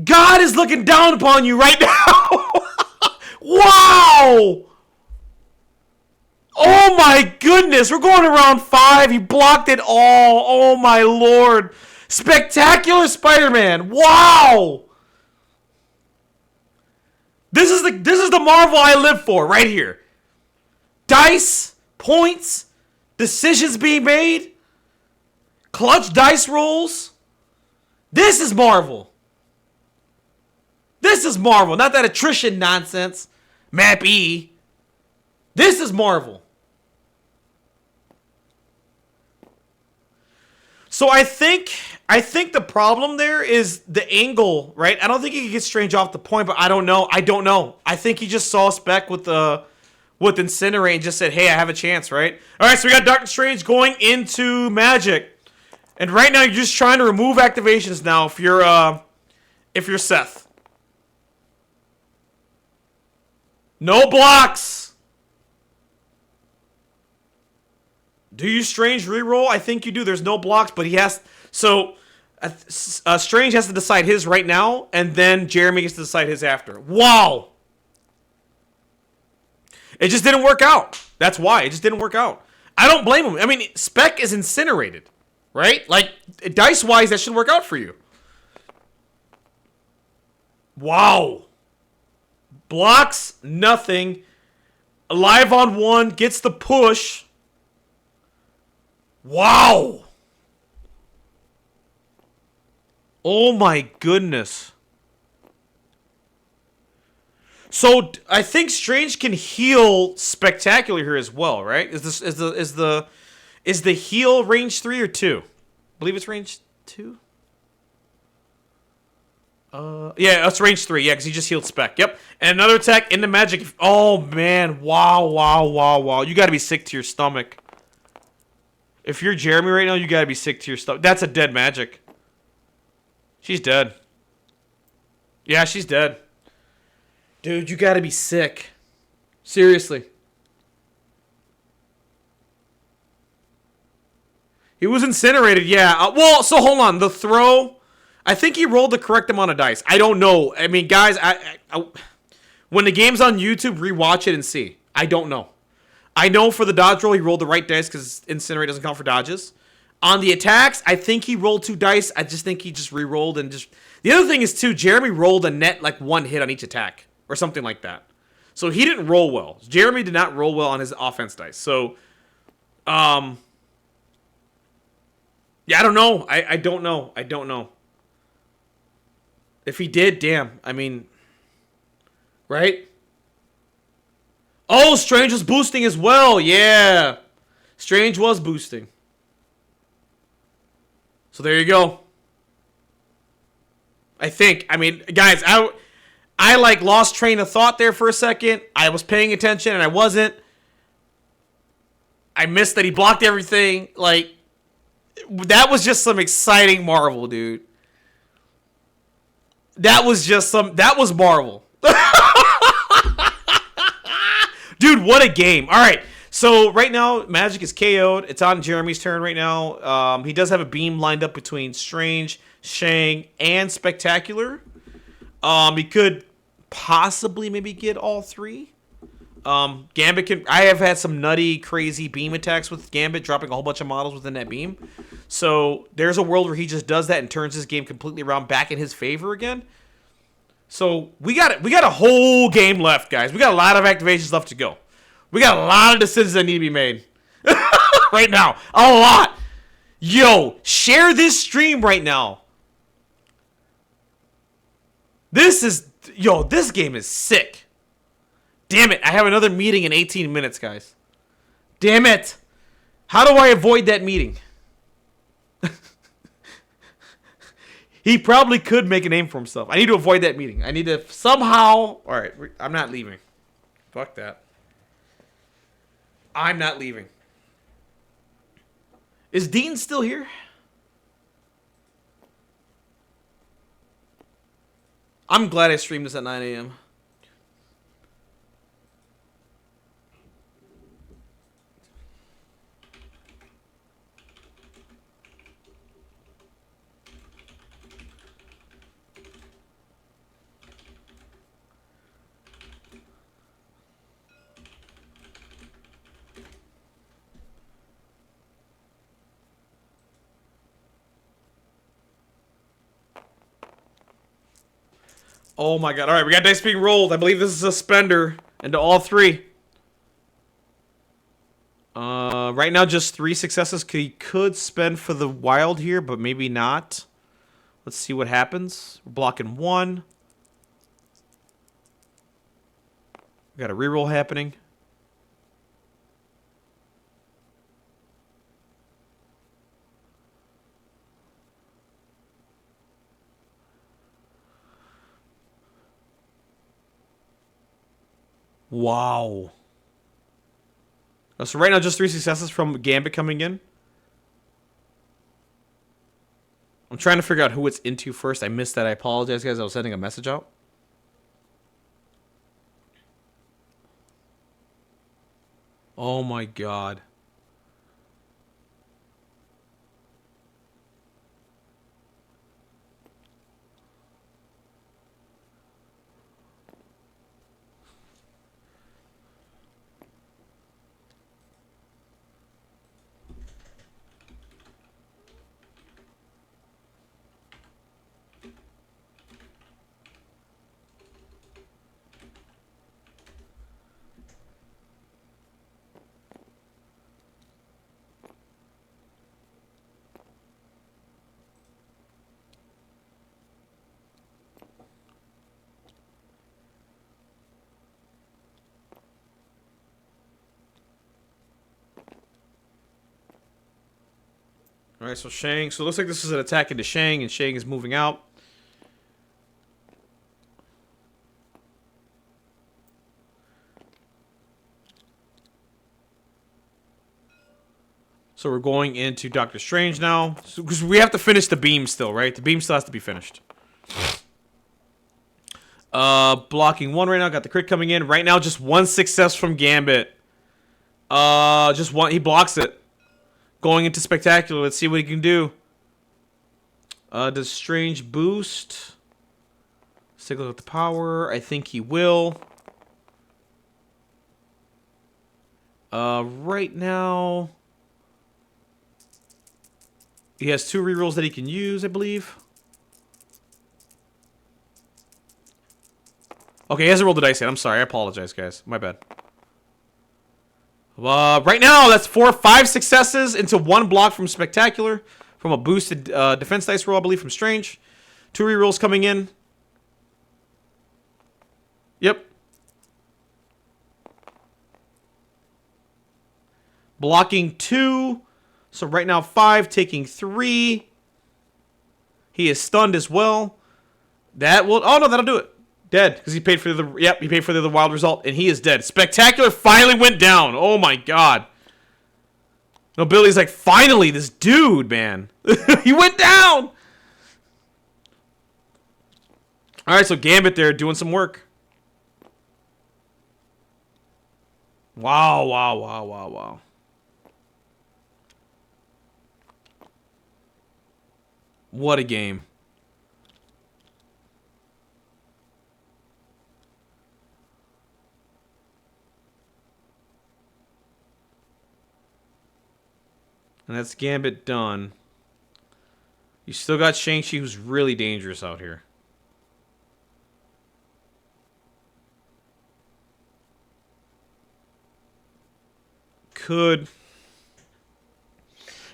God is looking down upon you right now. Wow! Oh my goodness, we're going to round 5. He blocked it all. Oh my lord. Spectacular Spider-Man. Wow! This is the Marvel I live for right here. Dice, points, decisions being made, clutch dice rolls. This is Marvel. This is Marvel. Not that attrition nonsense. Map E. This is Marvel. So I think the problem there is the angle, right? I don't think he could get Strange off the point, but I don't know. I think he just saw Spec with Incinerate and just said, "Hey, I have a chance," right? All right, so we got Doctor Strange going into Magic, and right now you're just trying to remove activations. Now, if you're Seth, no blocks. Do you Strange reroll? I think you do. There's no blocks, but he has... So, Strange has to decide his right now, and then Jeremy gets to decide his after. Wow! It just didn't work out. That's why. It just didn't work out. I don't blame him. I mean, Spec is incinerated, right? Like, dice-wise, that should work out for you. Wow. Blocks, nothing. Alive on one, gets the push... Wow! Oh my goodness. So I think Strange can heal Spectacular here as well, right? Is the heal range 3 or 2? I believe it's range 2. Yeah, it's range 3. Yeah, because he just healed Spec. Yep. And another attack into Magic. Oh man! Wow! You got to be sick to your stomach. If you're Jeremy right now, you gotta be sick to your stomach. That's a dead Magic. She's dead. Yeah, she's dead. Dude, you gotta be sick. Seriously. He was incinerated, yeah. Well, so hold on. The throw, I think he rolled the correct amount of dice. I don't know. I mean, guys, when the game's on YouTube, rewatch it and see. I don't know. I know for the dodge roll, he rolled the right dice because Incinerate doesn't count for dodges. On the attacks, I think he rolled 2 dice. I just think he just re-rolled and just... The other thing is, too, Jeremy rolled a net, like, 1 hit on each attack. Or something like that. So he didn't roll well. Jeremy did not roll well on his offense dice. So, yeah, I don't know. I don't know. I don't know. If he did, damn. I mean... Right? Oh, Strange was boosting as well. Yeah. Strange was boosting. So there you go. I think. I mean, guys, I like lost train of thought there for a second. I was paying attention and I wasn't. I missed that he blocked everything. Like, that was just some exciting Marvel, dude. That was Marvel. Dude, what a game. All right. So right now, Magic is KO'd. It's on Jeremy's turn right now. He does have a beam lined up between Strange, Shang, and Spectacular. He could possibly maybe get all 3. Gambit can... I have had some nutty, crazy beam attacks with Gambit, dropping a whole bunch of models within that beam. So there's a world where he just does that and turns his game completely around back in his favor again. So we got a whole game left, guys. We got a lot of activations left to go. We got a lot of decisions that need to be made right now. A lot. Yo, share this stream right now. This game is sick. Damn it, I have another meeting in 18 minutes, guys. Damn it. How do I avoid that meeting? He probably could make a name for himself. I need to avoid that meeting. I need to somehow... Alright, I'm not leaving. Fuck that. I'm not leaving. Is Dean still here? I'm glad I streamed this at 9 a.m. Oh my god. Alright, we got dice being rolled. I believe this is a spender into all 3. Right now, just 3 successes. He could spend for the wild here, but maybe not. Let's see what happens. We're blocking 1. We got a reroll happening. Wow. So right now, just 3 successes from Gambit coming in. I'm trying to figure out who it's into first. I missed that. I apologize, guys. I was sending a message out. Oh my god. Alright, so Shang. So it looks like this is an attack into Shang, and Shang is moving out. So we're going into Doctor Strange now. Because we have to finish the beam still, right? The beam still has to be finished. Blocking 1 right now. Got the crit coming in. Right now, just 1 success from Gambit. Just 1. He blocks it. Going into Spectacular. Let's see what he can do. Does Strange boost? Let's take a look at the power. I think he will. Right now, he has 2 rerolls that he can use, I believe. Okay, he hasn't rolled the dice yet. I'm sorry. I apologize, guys. My bad. Right now, that's 4 or 5 successes into 1 block from Spectacular. From a boosted defense dice roll, I believe, from Strange. 2 rerolls coming in. Yep. Blocking 2. So right now, 5, taking 3. He is stunned as well. That will... Oh, no, that'll do it. Dead, because he paid for the... Yep, he paid for the wild result, and he is dead. Spectacular finally went down. Oh, my God. Nobility's like, finally, this dude, man. He went down. All right, so Gambit there doing some work. Wow, wow, wow, wow, wow. What a game. And that's Gambit done. You still got Shang-Chi, who's really dangerous out here. Could.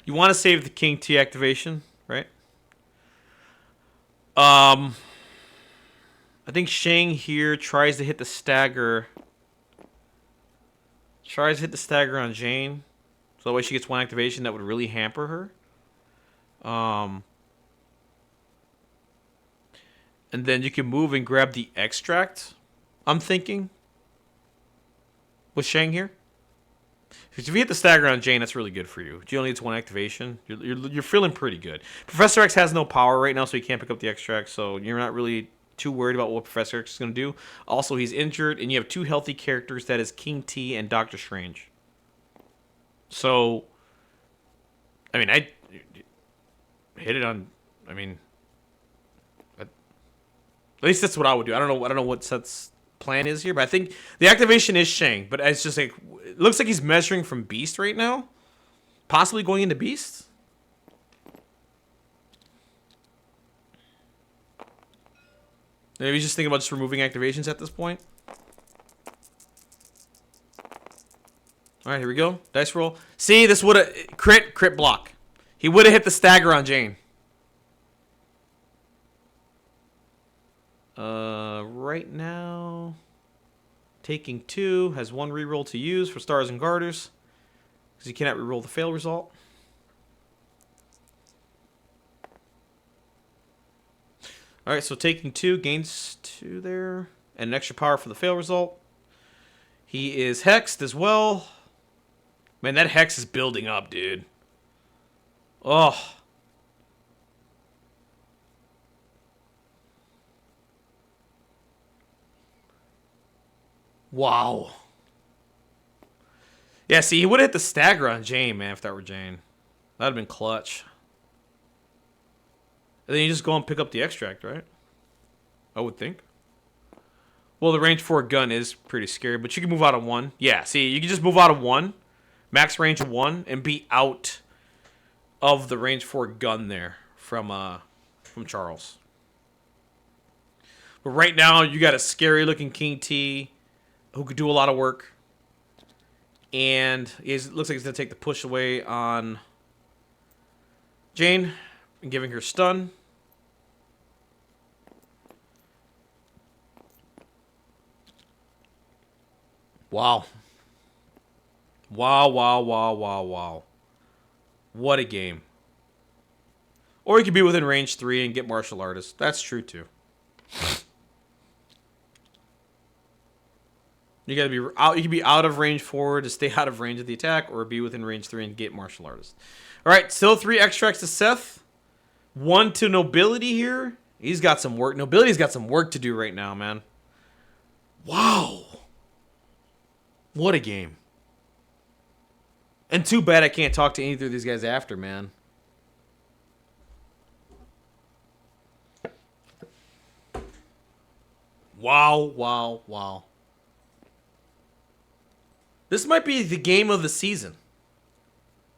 You want to save the King T activation, right? I think Shang here tries to hit the stagger. Tries to hit the stagger on Jane. So that way she gets 1 activation that would really hamper her. And then you can move and grab the extract, I'm thinking. With Shang here. If you hit the stagger on Jane, that's really good for you. She only needs 1 activation. You're feeling pretty good. Professor X has no power right now, so he can't pick up the extract. So you're not really too worried about what Professor X is going to do. Also, he's injured, and you have 2 healthy characters. That is King T and Doctor Strange. So, I mean, I hit it on. I mean, at least that's what I would do. I don't know what Seth's plan is here, but I think the activation is Shang. But it's just like it looks like he's measuring from Beast right now, possibly going into Beast. Maybe he's just thinking about just removing activations at this point. All right, here we go. Dice roll. See, this would have crit block. He would have hit the stagger on Jane. right now, taking 2 has 1 reroll to use for Stars and Garters, because you cannot reroll the fail result. All right, so taking 2 gains 2 there, and an extra power for the fail result. He is hexed as well. Man, that hex is building up, dude. Oh. Wow. Yeah, see, he would have hit the stagger on Jane, man, if that were Jane. That would have been clutch. And then you just go and pick up the extract, right? I would think. Well, the range 4 gun is pretty scary, but you can move out of 1. Yeah, see, you can just move out of 1, max range of 1, and be out of the range 4 gun there from Charles. But right now, you got a scary-looking King T who could do a lot of work. And it looks like he's going to take the push away on Jane and giving her stun. Wow. Wow, wow, wow, wow, wow. What a game. Or you could be within range 3 and get martial artist. That's true, too. You gotta be out. You can be out of range 4 to stay out of range of the attack, or be within range 3 and get martial artist. All right, still 3 extracts to Seth. 1 to Nobility here. He's got some work. Nobility's got some work to do right now, man. Wow. What a game. And too bad I can't talk to either of these guys after, man. Wow, wow, wow. This might be the game of the season.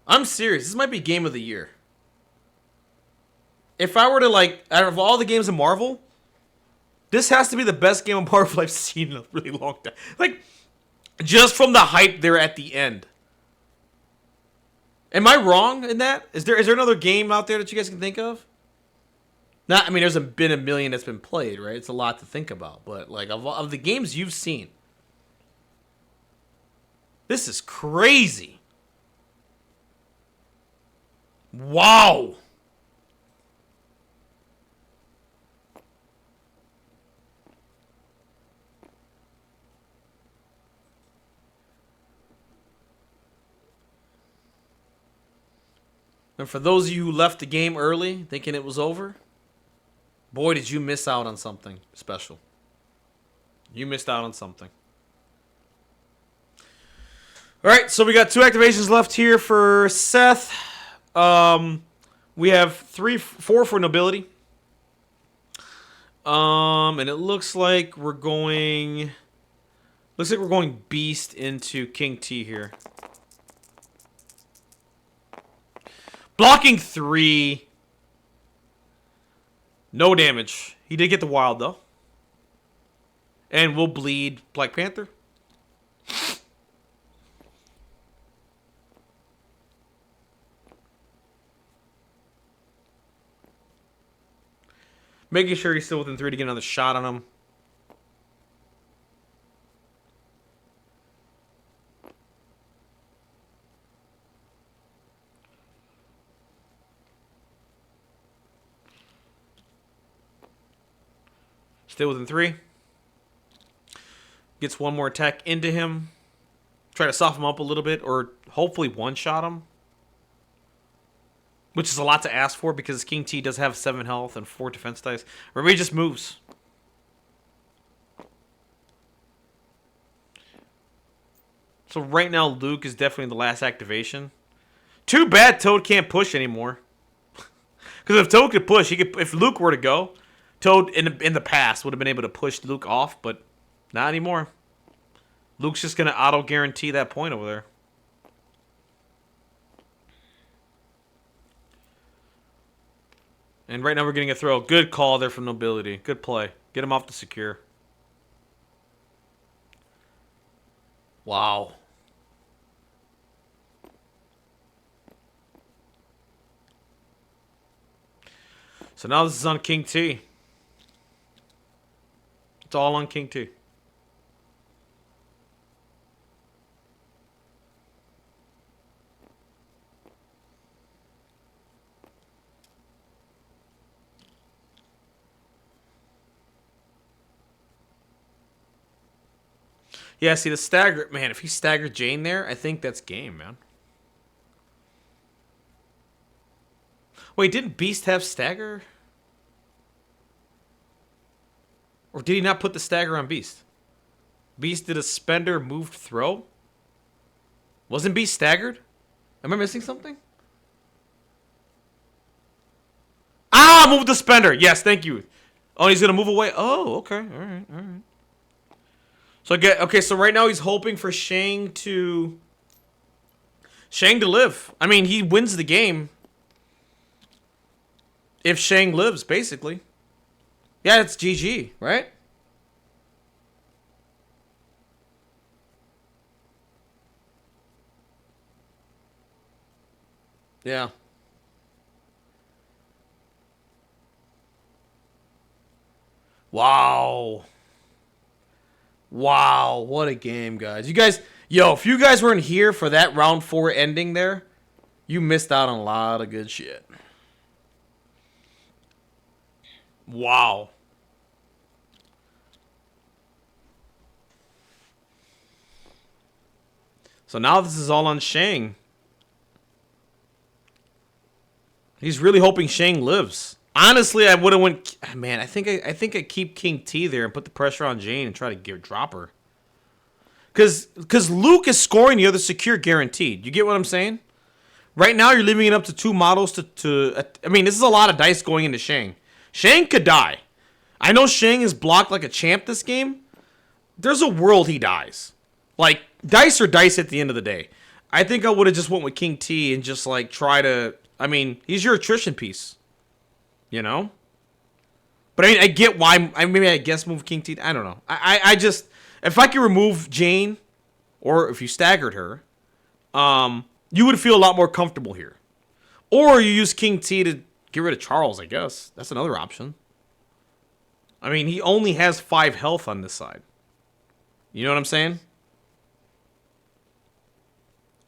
I'm serious. This might be game of the year. If I were to, like, out of all the games of Marvel, this has to be the best game of Marvel I've seen in a really long time. Like, just from the hype there at the end. Am I wrong in that? Is there another game out there that you guys can think of? Not, I mean, there's been a million that's been played, right? It's a lot to think about. But, like, of the games you've seen, this is crazy. Wow. And for those of you who left the game early, thinking it was over, boy, did you miss out on something special. You missed out on something. All right, so we got 2 activations left here for Seth. We have 4 for Nobility. And it looks like we're going Beast into King T here. Blocking 3. No damage. He did get the wild, though. And will bleed Black Panther. Making sure he's still within 3 to get another shot on him. Still within 3. Gets one more attack into him. Try to soften him up a little bit, or hopefully one-shot him. Which is a lot to ask for, because King T does have 7 health and 4 defense dice. Or he just moves. So right now, Luke is definitely the last activation. Too bad Toad can't push anymore. Because if Toad could push, he could. If Luke were to go, Toad in the past would have been able to push Luke off, but not anymore. Luke's just going to auto-guarantee that point over there. And right now we're getting a throw. Good call there from Nobility. Good play. Get him off the secure. Wow. So now this is on King T. It's all on King T. Yeah, see the stagger, man. If he staggered Jane there, I think that's game, man. Wait, didn't Beast have stagger? Or did he not put the stagger on Beast? Beast did a spender moved throw? Wasn't Beast staggered? Am I missing something? Ah, move the spender. Yes, thank you. Oh, he's gonna move away. Oh, okay. All right, all right. So okay. So right now he's hoping for Shang to live. I mean, he wins the game if Shang lives, basically. Yeah, it's GG, right? Yeah. Wow. Wow, what a game, guys. You guys, yo, if you guys weren't here for that round 4 ending there, you missed out on a lot of good shit. Wow. So now this is all on Shang. He's really hoping Shang lives. Honestly, I would have went. Man, I think I keep King T there and put the pressure on Jane and try to drop her. Cause Luke is scoring the other secure guaranteed. You get what I'm saying? Right now you're leaving it up to 2 models to. I mean, this is a lot of dice going into Shang. Shang could die. I know Shang is blocked like a champ this game. There's a world he dies. Like dice are dice at the end of the day. I think I would have just went with King T and just like try to. I mean, he's your attrition piece. You know? But I mean, I get why. Maybe I guess move King T. I don't know. I just. If I could remove Jane, or if you staggered her, you would feel a lot more comfortable here. Or you use King T to get rid of Charles, I guess. That's another option. I mean, he only has 5 health on this side. You know what I'm saying?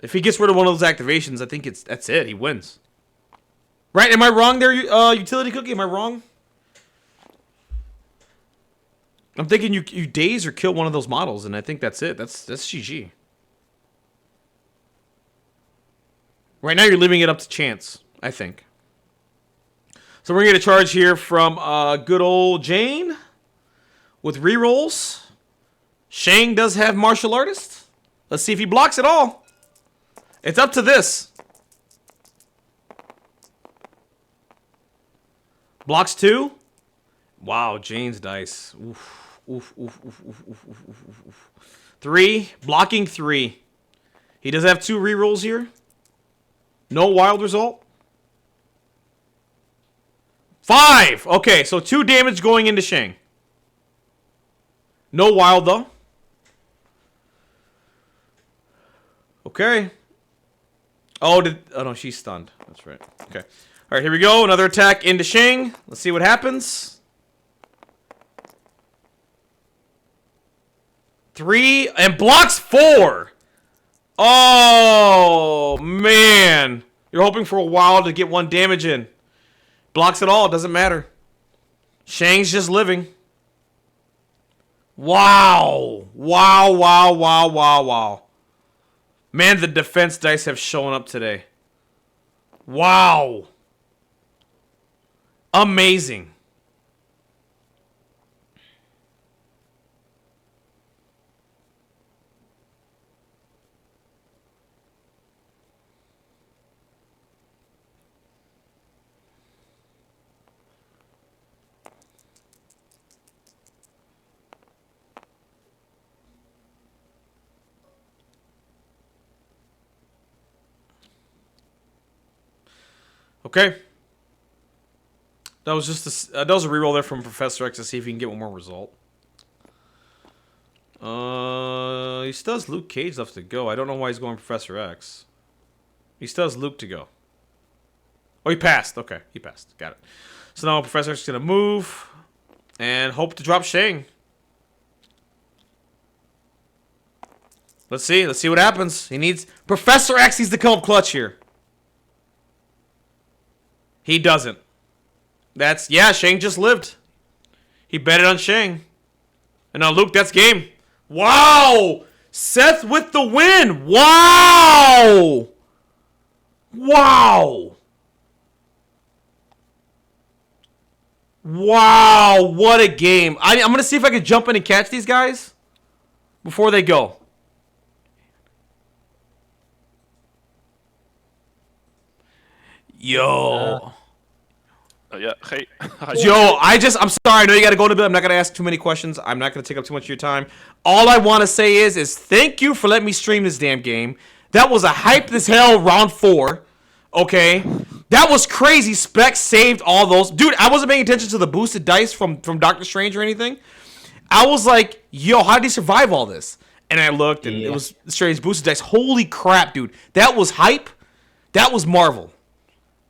If he gets rid of one of those activations, I think that's it. He wins. Right? Am I wrong there, Utility Cookie? Am I wrong? I'm thinking you daze or kill one of those models, and I think that's it. That's GG. Right now, you're leaving it up to chance, I think. So we're going to get a charge here from good old Jane with rerolls. Shang does have martial artist. Let's see if he blocks it all. It's up to this. Blocks 2. Wow, Jane's dice. Oof. Oof, oof, oof, oof, oof, oof, oof, oof. 3. Blocking 3. He does have 2 rerolls here. No wild result. 5. Okay, so 2 damage going into Shang. No wild, though. Okay. Oh, no, she's stunned. That's right. Okay. All right, here we go. Another attack into Shang. Let's see what happens. 3 and blocks 4. Oh, man. You're hoping for a while to get 1 damage in. Blocks it all. Doesn't matter. Shang's just living. Wow. Wow, wow, wow, wow, wow. Man, the defense dice have shown up today. Wow. Amazing. Okay. That was just that was a reroll there from Professor X to see if he can get one more result. He still has Luke Cage left to go. I don't know why he's going Professor X. He still has Luke to go. Oh, he passed. Okay, he passed. Got it. So now Professor X is going to move and hope to drop Shang. Let's see. Let's see what happens. He needs... Professor X needs to come up clutch here. He doesn't. That's... Yeah, Shang just lived. He betted on Shang. And now, Luke, that's game. Wow! Seth with the win! Wow! Wow! Wow, what a game. I'm going to see if I can jump in and catch these guys before they go. Yo.
Yeah, hey.
Yo, I'm sorry. I know you got to go to bed. I'm not going to ask too many questions. I'm not going to take up too much of your time. All I want to say is thank you for letting me stream this damn game. That was a hype as hell round 4. Okay? That was crazy. Specs saved all those. Dude, I wasn't paying attention to the boosted dice from Doctor Strange or anything. I was like, yo, how did he survive all this? And I looked, and it was Strange boosted dice. Holy crap, dude. That was hype. That was Marvel.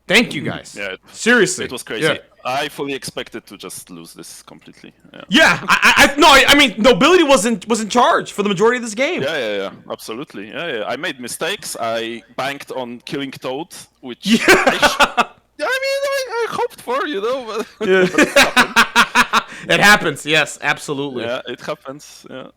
Thank you, guys.
Yeah,
seriously.
It was crazy.
Yeah.
I fully expected to just lose this completely.
Yeah, I mean, Nobility was in charge for the majority of this game.
Yeah, absolutely. Yeah. I made mistakes. I banked on killing Toad, which I hoped for, but
it happens. Yes, absolutely.
Yeah, it happens. Yeah,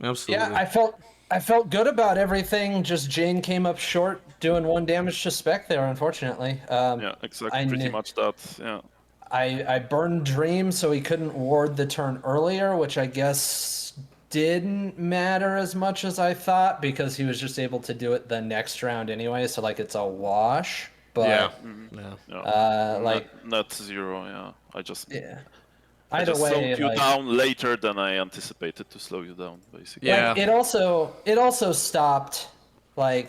absolutely.
Yeah, I felt good about everything. Just Jane came up short, doing 1 damage to Spec there, unfortunately.
Yeah, exactly. Pretty much that. Yeah.
I burned Dream so he couldn't ward the turn earlier, which I guess didn't matter as much as I thought because he was just able to do it the next round anyway. So like it's a wash. But
not 0. Yeah, I just
Either way,
slowed you down later than I anticipated to slow you down, basically.
Yeah.
It also stopped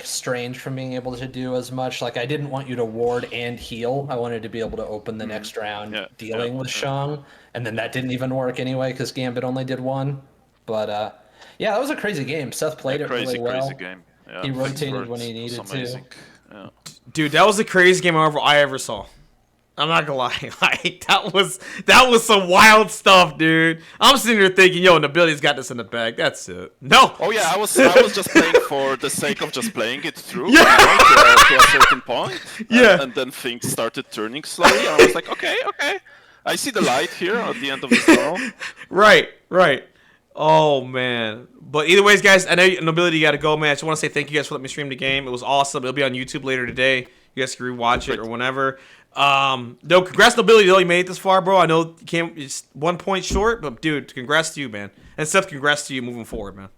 Strange from being able to do as much. Like I didn't want you to ward and heal. I wanted to be able to open the next round dealing with Shang, and then that didn't even work anyway because Gambit only did 1. But that was a crazy game. Seth played it really well.
Crazy game. Yeah,
he rotated when he needed to.
Yeah.
Dude, that was the craziest game I ever saw. I'm not gonna lie, that was some wild stuff, dude. I'm sitting here thinking, yo, Nobility's got this in the bag. That's it. No.
Oh yeah, I was just playing for the sake of just playing it through, to a certain point. And then things started turning slowly, and I was like, okay, I see the light here at the end of the tunnel.
Right. Oh man. But either ways, guys, I know Nobility, you gotta go, man. I just want to say thank you guys for letting me stream the game. It was awesome. It'll be on YouTube later today. You guys can rewatch it or whenever. No, congrats Nobility, though. You made it this far, bro. I know you came just 1 point short, but dude, congrats to you, man. And Seth, congrats to you moving forward, man.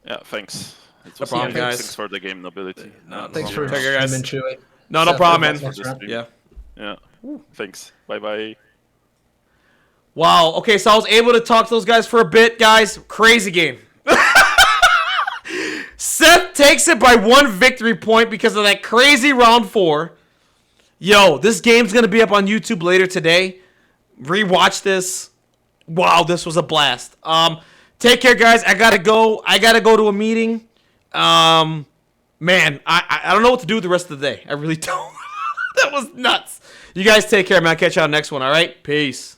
Yeah, thanks.
No problem, guys.
Thanks for the game, Nobility.
Thanks for
guys.
Chewy.
No problem, man.
Yeah. Thanks. Bye.
Wow. Okay, so I was able to talk to those guys for a bit, guys. Crazy game. Seth takes it by 1 victory point because of that crazy round 4. Yo, this game's going to be up on YouTube later today. Rewatch this. Wow, this was a blast. Take care, guys. I got to go. I got to go to a meeting. Man, I don't know what to do with the rest of the day. I really don't. That was nuts. You guys take care, man. I'll catch you on the next one, all right? Peace.